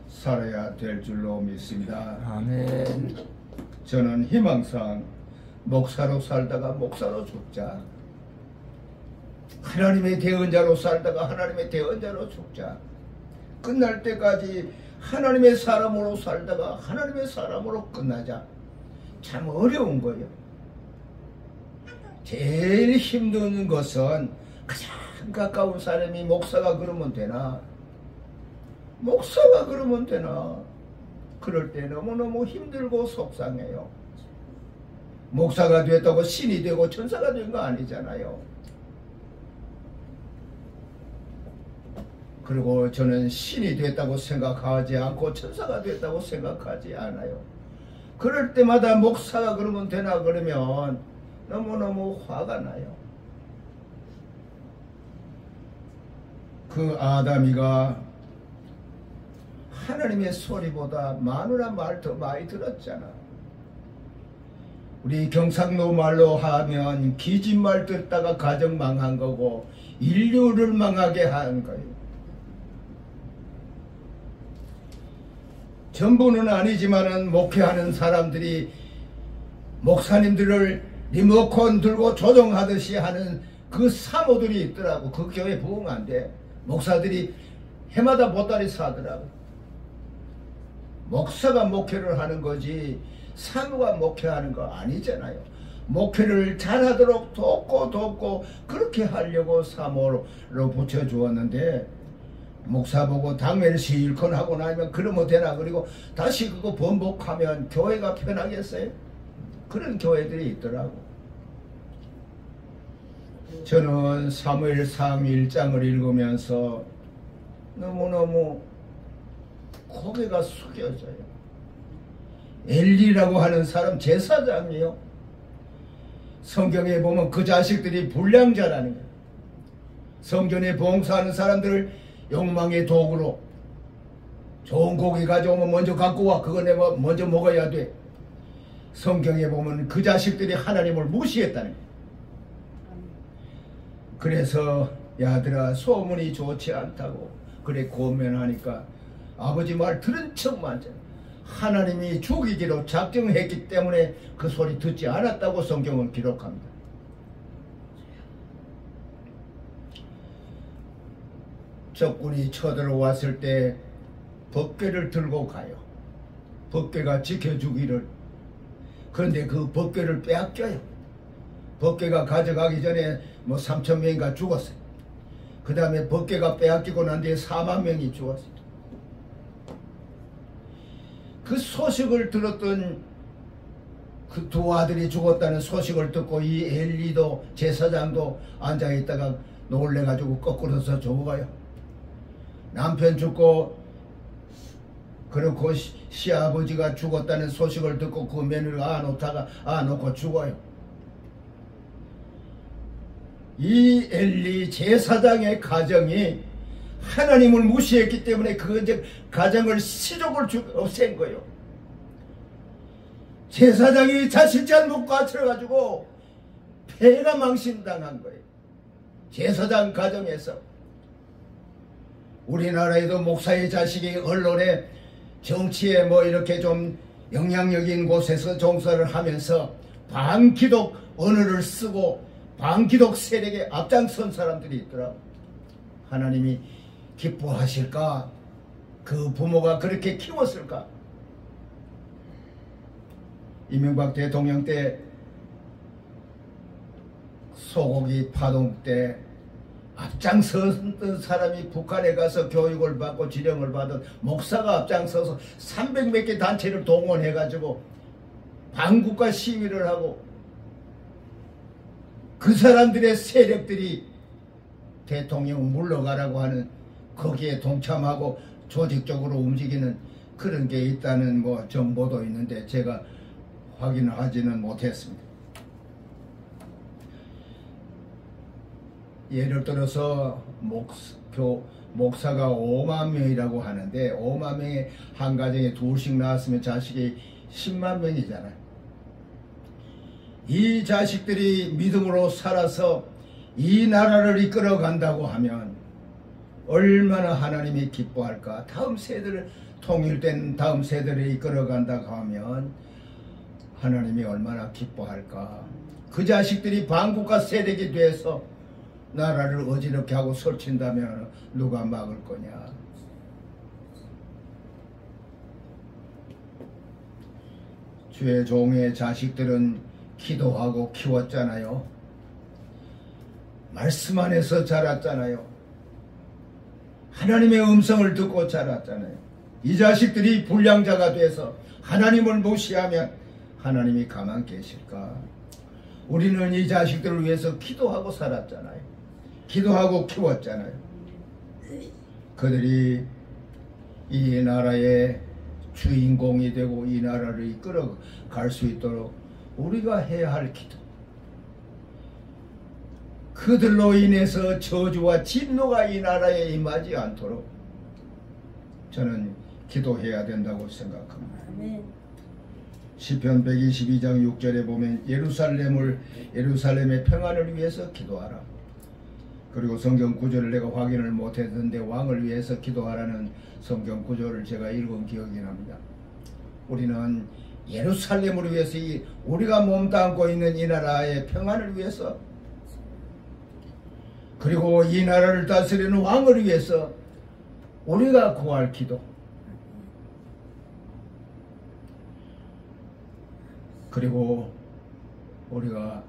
A: 살아야 될 줄로 믿습니다.
B: 아멘.
A: 저는 희망상 목사로 살다가 목사로 죽자, 하나님의 대언자로 살다가 하나님의 대언자로 죽자, 끝날 때까지 하나님의 사람으로 살다가 하나님의 사람으로 끝나자. 참 어려운 거예요. 제일 힘든 것은 가장 가까운 사람이 목사가 그러면 되나, 목사가 그러면 되나, 그럴 때 너무너무 힘들고 속상해요. 목사가 됐다고 신이 되고 천사가 된 거 아니잖아요. 그리고 저는 신이 됐다고 생각하지 않고 천사가 됐다고 생각하지 않아요. 그럴 때마다 목사가 그러면 되나 그러면 너무너무 화가 나요. 그 아담이가 하나님의 소리보다 마누라 말 더 많이 들었잖아. 우리 경상도 말로 하면 기집말 듣다가 가정 망한 거고 인류를 망하게 한 거예요. 전부는 아니지만은 목회하는 사람들이 목사님들을 리모컨 들고 조종하듯이 하는 그 사모들이 있더라고. 그 교회 부흥 안 돼. 목사들이 해마다 보따리 사더라고. 목사가 목회를 하는 거지 사모가 목회하는 거 아니잖아요. 목회를 잘하도록 돕고 그렇게 하려고 사모로 붙여주었는데, 목사 보고 당면시 일컨 하고 나면 그러면 되나, 그리고 다시 그거 번복하면 교회가 편하겠어요? 그런 교회들이 있더라고. 저는 사무엘상 1장을 읽으면서 너무너무 고개가 숙여져요. 엘리라고 하는 사람 제사장이요. 성경에 보면 그 자식들이 불량자라는 거예요. 성전에 봉사하는 사람들을 욕망의 도구로 좋은 고기 가져오면 먼저 갖고 와. 그거 내가 먼저 먹어야 돼. 성경에 보면 그 자식들이 하나님을 무시했다는 거예요. 그래서 야들아 소문이 좋지 않다고 그래 고면하니까 아버지 말 들은 척만 하나님이 죽이기로 작정했기 때문에 그 소리 듣지 않았다고 성경은 기록합니다. 적군이 쳐들어왔을 때 법궤를 들고 가요. 법궤가 지켜주기를. 그런데 그 법궤를 빼앗겨요. 법궤가 가져가기 전에 뭐 3,000명인가 죽었어요. 그 다음에 법궤가 빼앗기고 난 뒤에 4만 명이 죽었어요. 그 소식을 들었던 그 두 아들이 죽었다는 소식을 듣고 이 엘리도 제사장도 앉아있다가 놀래가지고 거꾸로서 죽어가요. 남편 죽고 그리고 시아버지가 죽었다는 소식을 듣고 그 며느리를 안놓고 죽어요. 이 엘리 제사장의 가정이 하나님을 무시했기 때문에 그 가정을 시족을 없앤 거예요. 제사장이 자식 잘못 까칠해가지고 폐가 망신당한 거예요. 제사장 가정에서. 우리나라에도 목사의 자식이 언론에 정치에 뭐 이렇게 좀 영향력인 곳에서 종사를 하면서 반기독 언어를 쓰고 반기독 세력에 앞장선 사람들이 있더라. 하나님이 기뻐하실까? 그 부모가 그렇게 키웠을까? 이명박 대통령 때 소고기 파동 때 앞장섰던 사람이 북한에 가서 교육을 받고 지령을 받은 목사가 앞장서서 300몇 개 단체를 동원해가지고 반국가 시위를 하고 그 사람들의 세력들이 대통령 물러가라고 하는 거기에 동참하고 조직적으로 움직이는 그런 게 있다는 뭐 정보도 있는데 제가 확인하지는 못했습니다. 예를 들어서 목사가 5만 명이라고 하는데 5만 명에 한 가정에 둘씩 낳았으면 자식이 10만 명이잖아요. 이 자식들이 믿음으로 살아서 이 나라를 이끌어 간다고 하면 얼마나 하나님이 기뻐할까. 다음 세대를 통일된 다음 세대를 이끌어 간다고 하면 하나님이 얼마나 기뻐할까. 그 자식들이 반국가 세력이 돼서 나라를 어지럽게 하고 설친다면 누가 막을 거냐. 주의 종의 자식들은 기도하고 키웠잖아요. 말씀 안에서 자랐잖아요. 하나님의 음성을 듣고 자랐잖아요. 이 자식들이 불량자가 돼서 하나님을 무시하면 하나님이 가만 계실까? 우리는 이 자식들을 위해서 기도하고 살았잖아요. 기도하고 키웠잖아요. 그들이 이 나라의 주인공이 되고 이 나라를 이끌어 갈 수 있도록 우리가 해야 할 기도. 그들로 인해서 저주와 진노가 이 나라에 임하지 않도록 저는 기도해야 된다고 생각합니다. 시편 122장 6절에 보면 예루살렘의 평안을 위해서 기도하라. 그리고 성경 구절을 내가 확인을 못했는데 왕을 위해서 기도하라는 성경 구절을 제가 읽은 기억이 납니다. 우리는 예루살렘을 위해서 우리가 몸담고 있는 이 나라의 평안을 위해서 그리고 이 나라를 다스리는 왕을 위해서 우리가 구할 기도. 그리고 우리가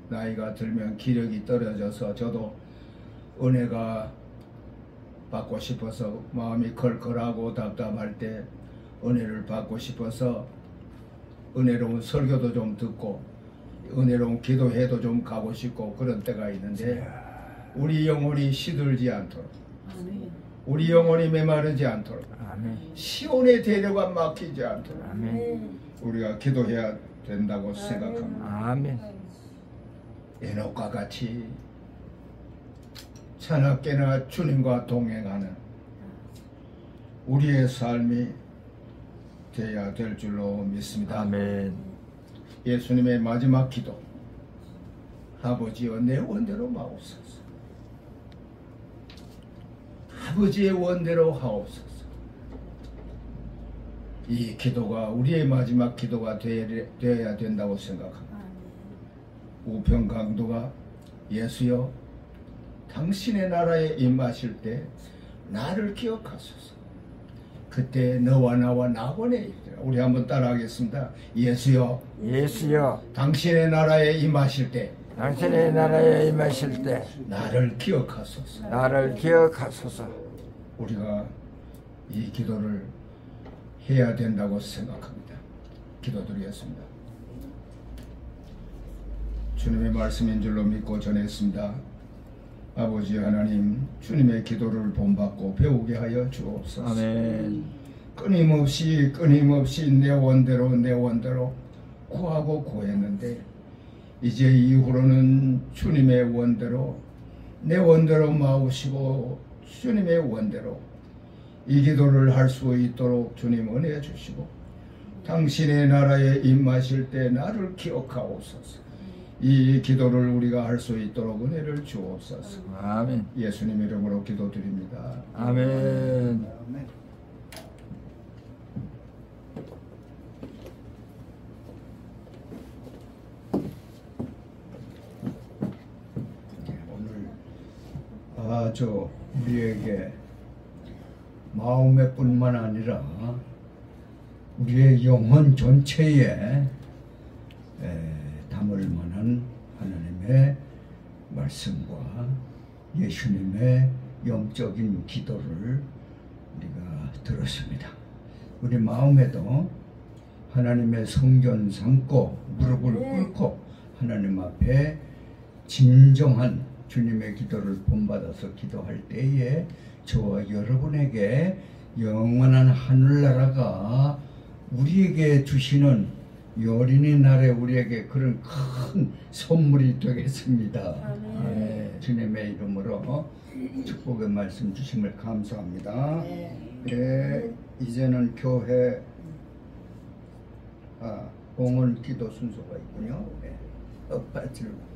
A: 나이가 들면 기력이 떨어져서 저도 은혜가 받고 싶어서 마음이 걸걸하고 답답할 때 은혜를 받고 싶어서 은혜로운 설교도 좀 듣고 은혜로운 기도회도 좀 가고 싶고 그런 때가 있는데 우리 영혼이 시들지 않도록 우리 영혼이 메마르지 않도록 시온의 대려가 막히지 않도록 우리가 기도해야 된다고 생각합니다.
B: 아멘.
A: 에녹과 같이 차납게나 주님과 동행하는 우리의 삶이 되어야 될 줄로 믿습니다.
B: 아멘.
A: 예수님의 마지막 기도. 아버지여 내 원대로 마옵소서. 아버지의 원대로 하옵소서. 이 기도가 우리의 마지막 기도가 되어야 된다고 생각합니다. 우평강도가 예수여 당신의 나라에 임하실 때 나를 기억하소서. 그때 너와 나와 낙원에 이르리라. 우리 한번 따라하겠습니다. 예수여
B: 예수여
A: 당신의 나라에 임하실 때
B: 당신의 나라에 임하실 때
A: 나를 기억하소서.
B: 나를 기억하소서.
A: 우리가 이 기도를 해야 된다고 생각합니다. 기도드리겠습니다. 주님의 말씀인 줄로 믿고 전했습니다. 아버지 하나님, 주님의 기도를 본받고 배우게 하여 주옵소서.
B: 아멘.
A: 끊임없이 내 원대로 구하고 구했는데 이제 이후로는 주님의 원대로 내 원대로 마우시고 주님의 원대로 이 기도를 할 수 있도록 주님 은혜 주시고 당신의 나라에 임하실 때 나를 기억하옵소서. 이 기도를 우리가 할 수 있도록 은혜를 주옵소서.
B: 아멘.
A: 예수님 이름으로 기도드립니다.
B: 아멘.
A: 오늘 우리에게 마음의 뿐만 아니라 우리의 영혼 전체에 담을 만한 하나님의 말씀과 예수님의 영적인 기도를 우리가 들었습니다. 우리 마음에도 하나님의 성전 삼고 무릎을 꿇고 하나님 앞에 진정한 주님의 기도를 본받아서 기도할 때에 저와 여러분에게 영원한 하늘나라가 우리에게 주시는 이 어린이날에 우리에게 그런 큰 선물이 되겠습니다. 네, 주님의 이름으로 축복의 말씀 주심을 감사합니다. 네, 이제는 교회 공헌 기도 순서가 있군요. 네, 엇받을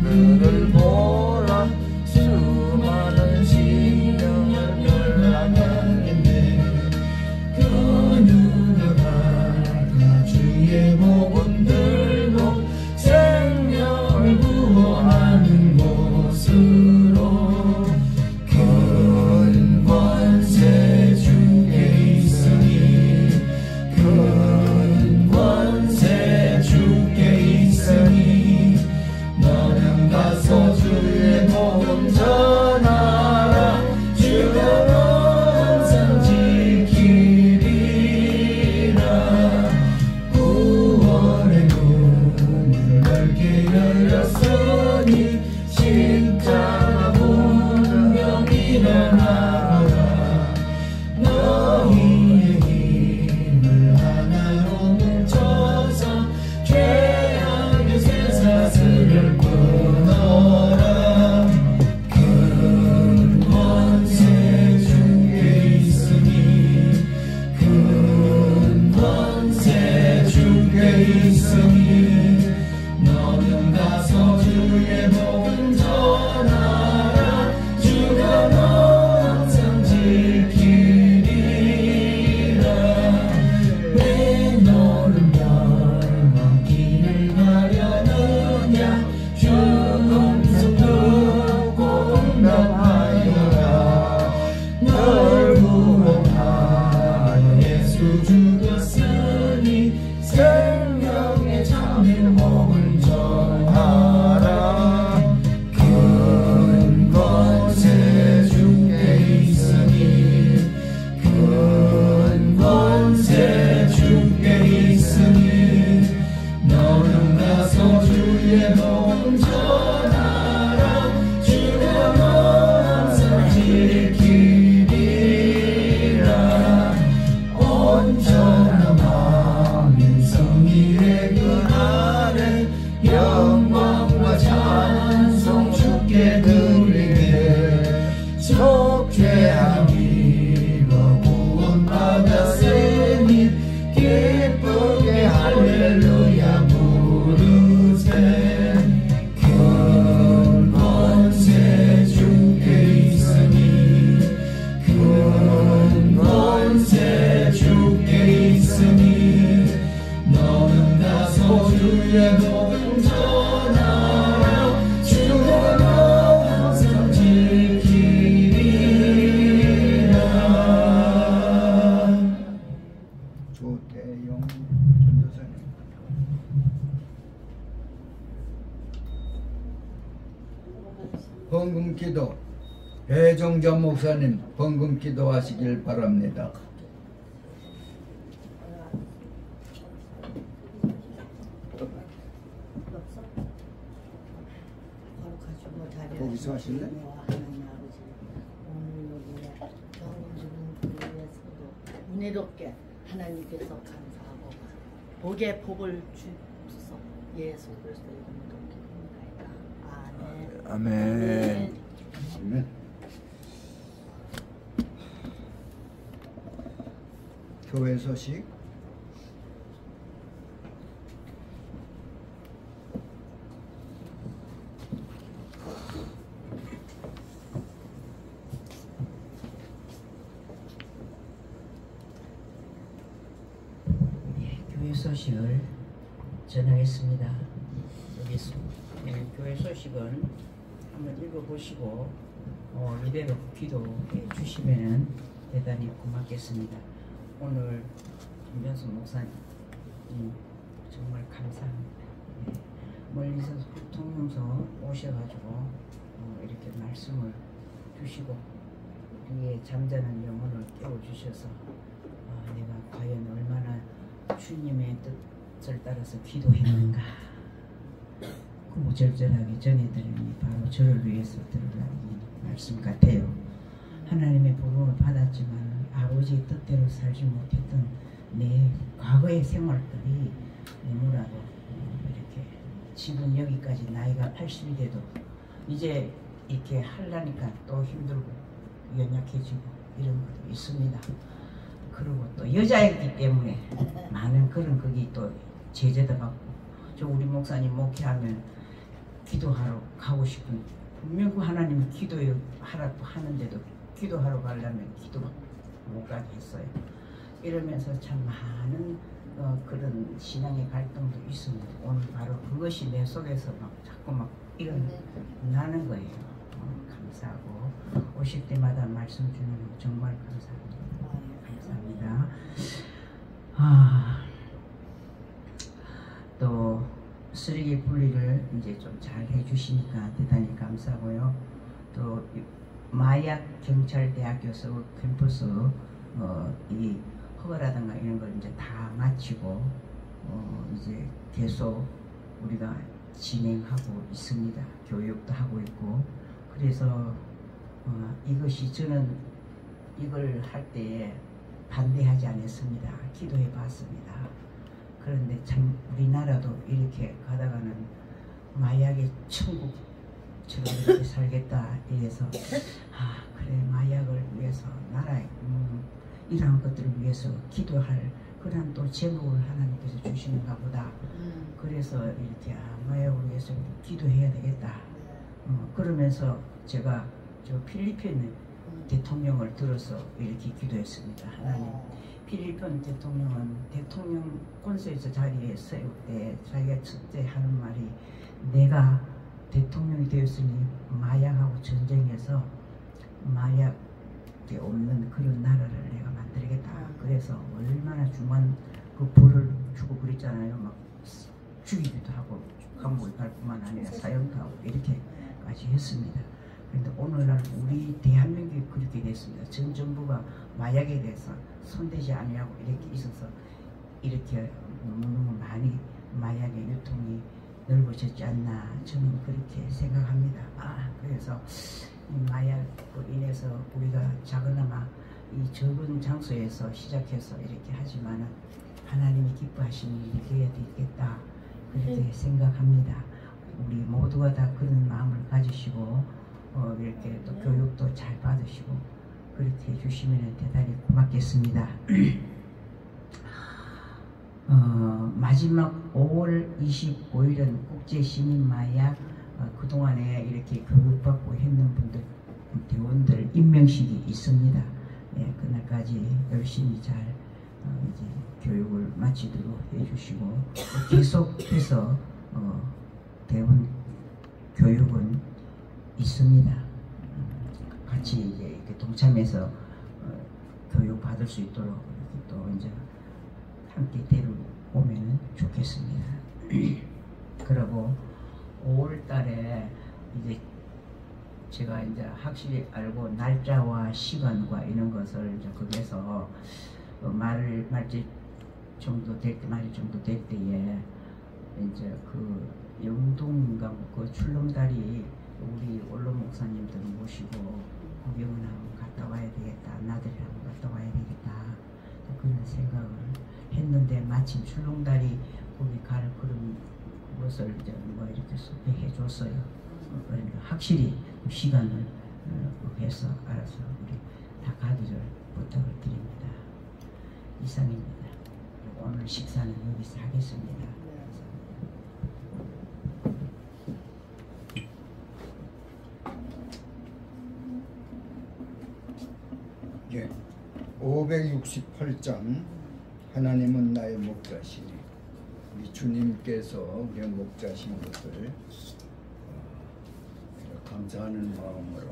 B: 그를 보라 수많은 심령을 열람했네. 그
F: 헌금기도 배정전 목사님 헌금기도 하시길 바랍니다.
A: 거기서 하실래?
G: 하나님 아버지 오늘 여기에 경험주는 위해서도 은혜롭게 하나님께서 감사하고 복의 복을 주소서 예수 그리스도의 이름으로 기도합니다. 아멘.
B: 아멘.
A: 교회 소식.
H: 교회 소식을 전하겠습니다. 여기 교회 소식은 한번 읽어보시고 이대로 기도해 주시면 대단히 고맙겠습니다. 오늘 김변수 목사님 정말 감사합니다. 멀리서 통영서 오셔가지고 이렇게 말씀을 주시고 우리의 잠자는 영혼을 깨워주셔서 내가 과연 얼마나 주님의 뜻을 따라서 기도했는가 구절절하게 전해드리니 바로 저를 위해서 들으라는 말씀 같아요. 하나님의 부름을 받았지만 아버지의 뜻대로 살지 못했던 내 과거의 생활들이 너무나도 이렇게 지금 여기까지 나이가 80이 돼도 이제 이렇게 하려니까 또 힘들고 연약해지고 이런 것도 있습니다. 그리고 또 여자이기 때문에 많은 그런 거기 또 제재도 받고 저 우리 목사님 목회하면 기도하러 가고 싶은 분명 그 하나님이 기도하라고 하는데도 기도하러 가려면 기도가 못 가게 했어요. 이러면서 참 많은 그런 신앙의 갈등도 있습니다. 오늘 바로 그것이 내 속에서 막 자꾸 막 일어나는 거예요. 감사하고 오실 때마다 말씀 주는 거 정말 감사합니다. 감사합니다. 또 쓰레기 분리를 이제 좀 잘 해주시니까 대단히 감사하고요. 또 마약 경찰대학교 서울 캠퍼스 이 허가라든가 이런 걸 이제 다 마치고 이제 계속 우리가 진행하고 있습니다. 교육도 하고 있고 그래서 이것이 저는 이걸 할 때에 반대하지 않았습니다. 기도해 봤습니다. 그런데 참 우리나라도 이렇게 가다가는 마약의 천국처럼 이렇게 살겠다 이래서 그래 마약을 위해서 나라에 이러한 것들을 위해서 기도할 그런 또 제목을 하나님께서 주시는가 보다. 그래서 이렇게 마약을 위해서 기도해야 되겠다. 그러면서 제가 저 필리핀 대통령을 들어서 이렇게 기도했습니다. 하나님, 필리핀 대통령은 대통령 권세에서 자리에 세울 때 자기가 첫째 하는 말이 내가 대통령이 되었으니 마약하고 전쟁에서 마약이 없는 그런 나라를 내가 만들겠다. 그래서 얼마나 중한 그 벌을 주고 그랬잖아요. 막 죽이기도 하고 감옥에 갈 뿐만 아니라 사형도 하고 이렇게까지 했습니다. 그런데 오늘날 우리 대한민국이 그렇게 됐습니다. 전 정부가 마약에 대해서 손대지 아니하고 이렇게 있어서 이렇게 너무너무 많이 마약의 유통이 넓어졌지 않나 저는 그렇게 생각합니다. 그래서 이 마약으로 인해서 우리가 작은아마 이 적은 장소에서 시작해서 이렇게 하지만은 하나님이 기뻐하시는 일이 되어야 되겠다 그렇게 생각합니다. 우리 모두가 다 그런 마음을 가지시고 이렇게 또 교육도 잘 받으시고 그렇게 해주시면 대단히 고맙겠습니다. 마지막 5월 25일은 국제시민마약 그동안에 이렇게 교육받고 했는 분들 대원들 임명식이 있습니다. 예, 그날까지 열심히 잘 이제 교육을 마치도록 해주시고 계속해서 대원 교육은 있습니다. 같이 이제 이렇게 동참해서 교육 받을 수 있도록 이렇게 또 이제 함께 데려오면 좋겠습니다. 그리고 5월 달에 이제 제가 이제 확실히 알고 날짜와 시간과 이런 것을 이제 거기에서 말이 정도 될 때에 이제 그 영동인가 그 출렁다리 우리 원로 목사님들 모시고 구경을 한번 갔다 와야 되겠다. 나들이 한번 갔다 와야 되겠다. 그런 생각을 했는데 마침 출렁다리 거기 갈 그런 것을 이제 뭐 이렇게 소개해 줬어요. 그러니까 확실히 시간을 해서 알아서 우리 다 가기를 부탁을 드립니다. 이상입니다. 오늘 식사는 여기서 하겠습니다.
F: 예, 568장 하나님은 나의 목자시니 우리 주님께서 우리의 목자신 것을 감사하는 마음으로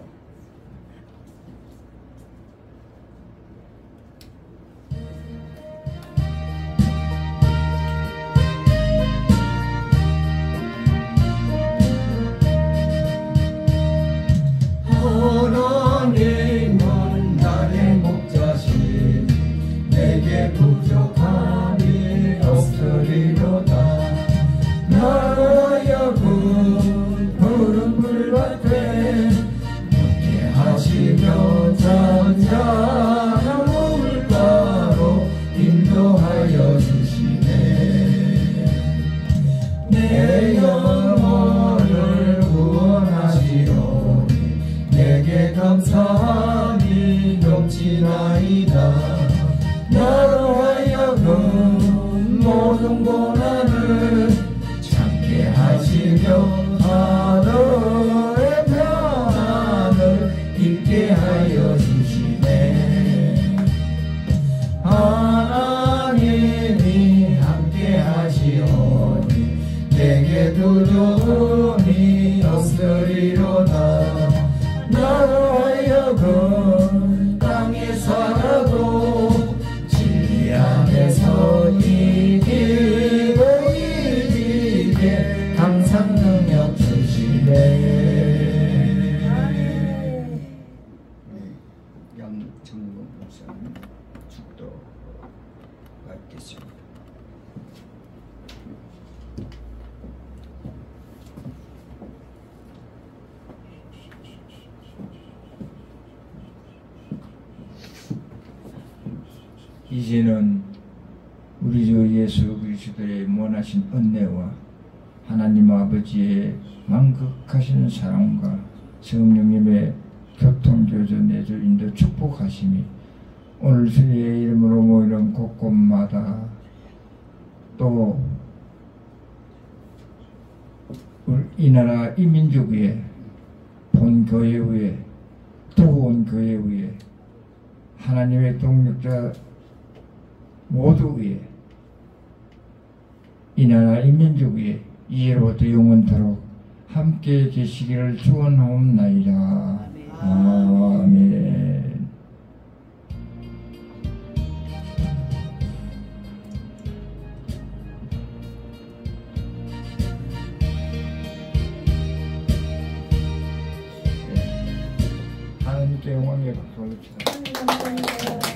B: 하나님은 나의 목자시 내게 부족함이 없으리로다. 나로 하여금 푸른 풀밭에 눕게 하시며 잔잔한 물가로 인도하여 주시네. 내 영혼을 구원하시오 내게 감사함이 넘치나이다. 나로 하여금 모든 고난을 참게 하시며 하늘의 평안을 입게 하여 주시네. 하나님이 함께 하시오니 내게 두려움이 없으리로다. 나로 하여금 땅에 살아도 진리 안에서 이기고 이기게 항상 능력 주시네.
F: 양정국 목사님 축도 받겠습니다.
B: 이제는 우리 주 예수 그리스도의 원하신 은혜와 하나님 아버지의 만극하신 사랑과 성령님의 교통교조 내주 인도 축복하심이 오늘 주의 이름으로 모이는 곳곳마다 또 이 나라 이 민족 위에 본 교회 위에 또 온 교회 위에 하나님의 동력자 모두 위에 이 나라 이 민족 위에 이제로부터 영원토록 함께 계시기를 축원하옵나이다. 아멘. 하나님께 영광의 박수 올립시다.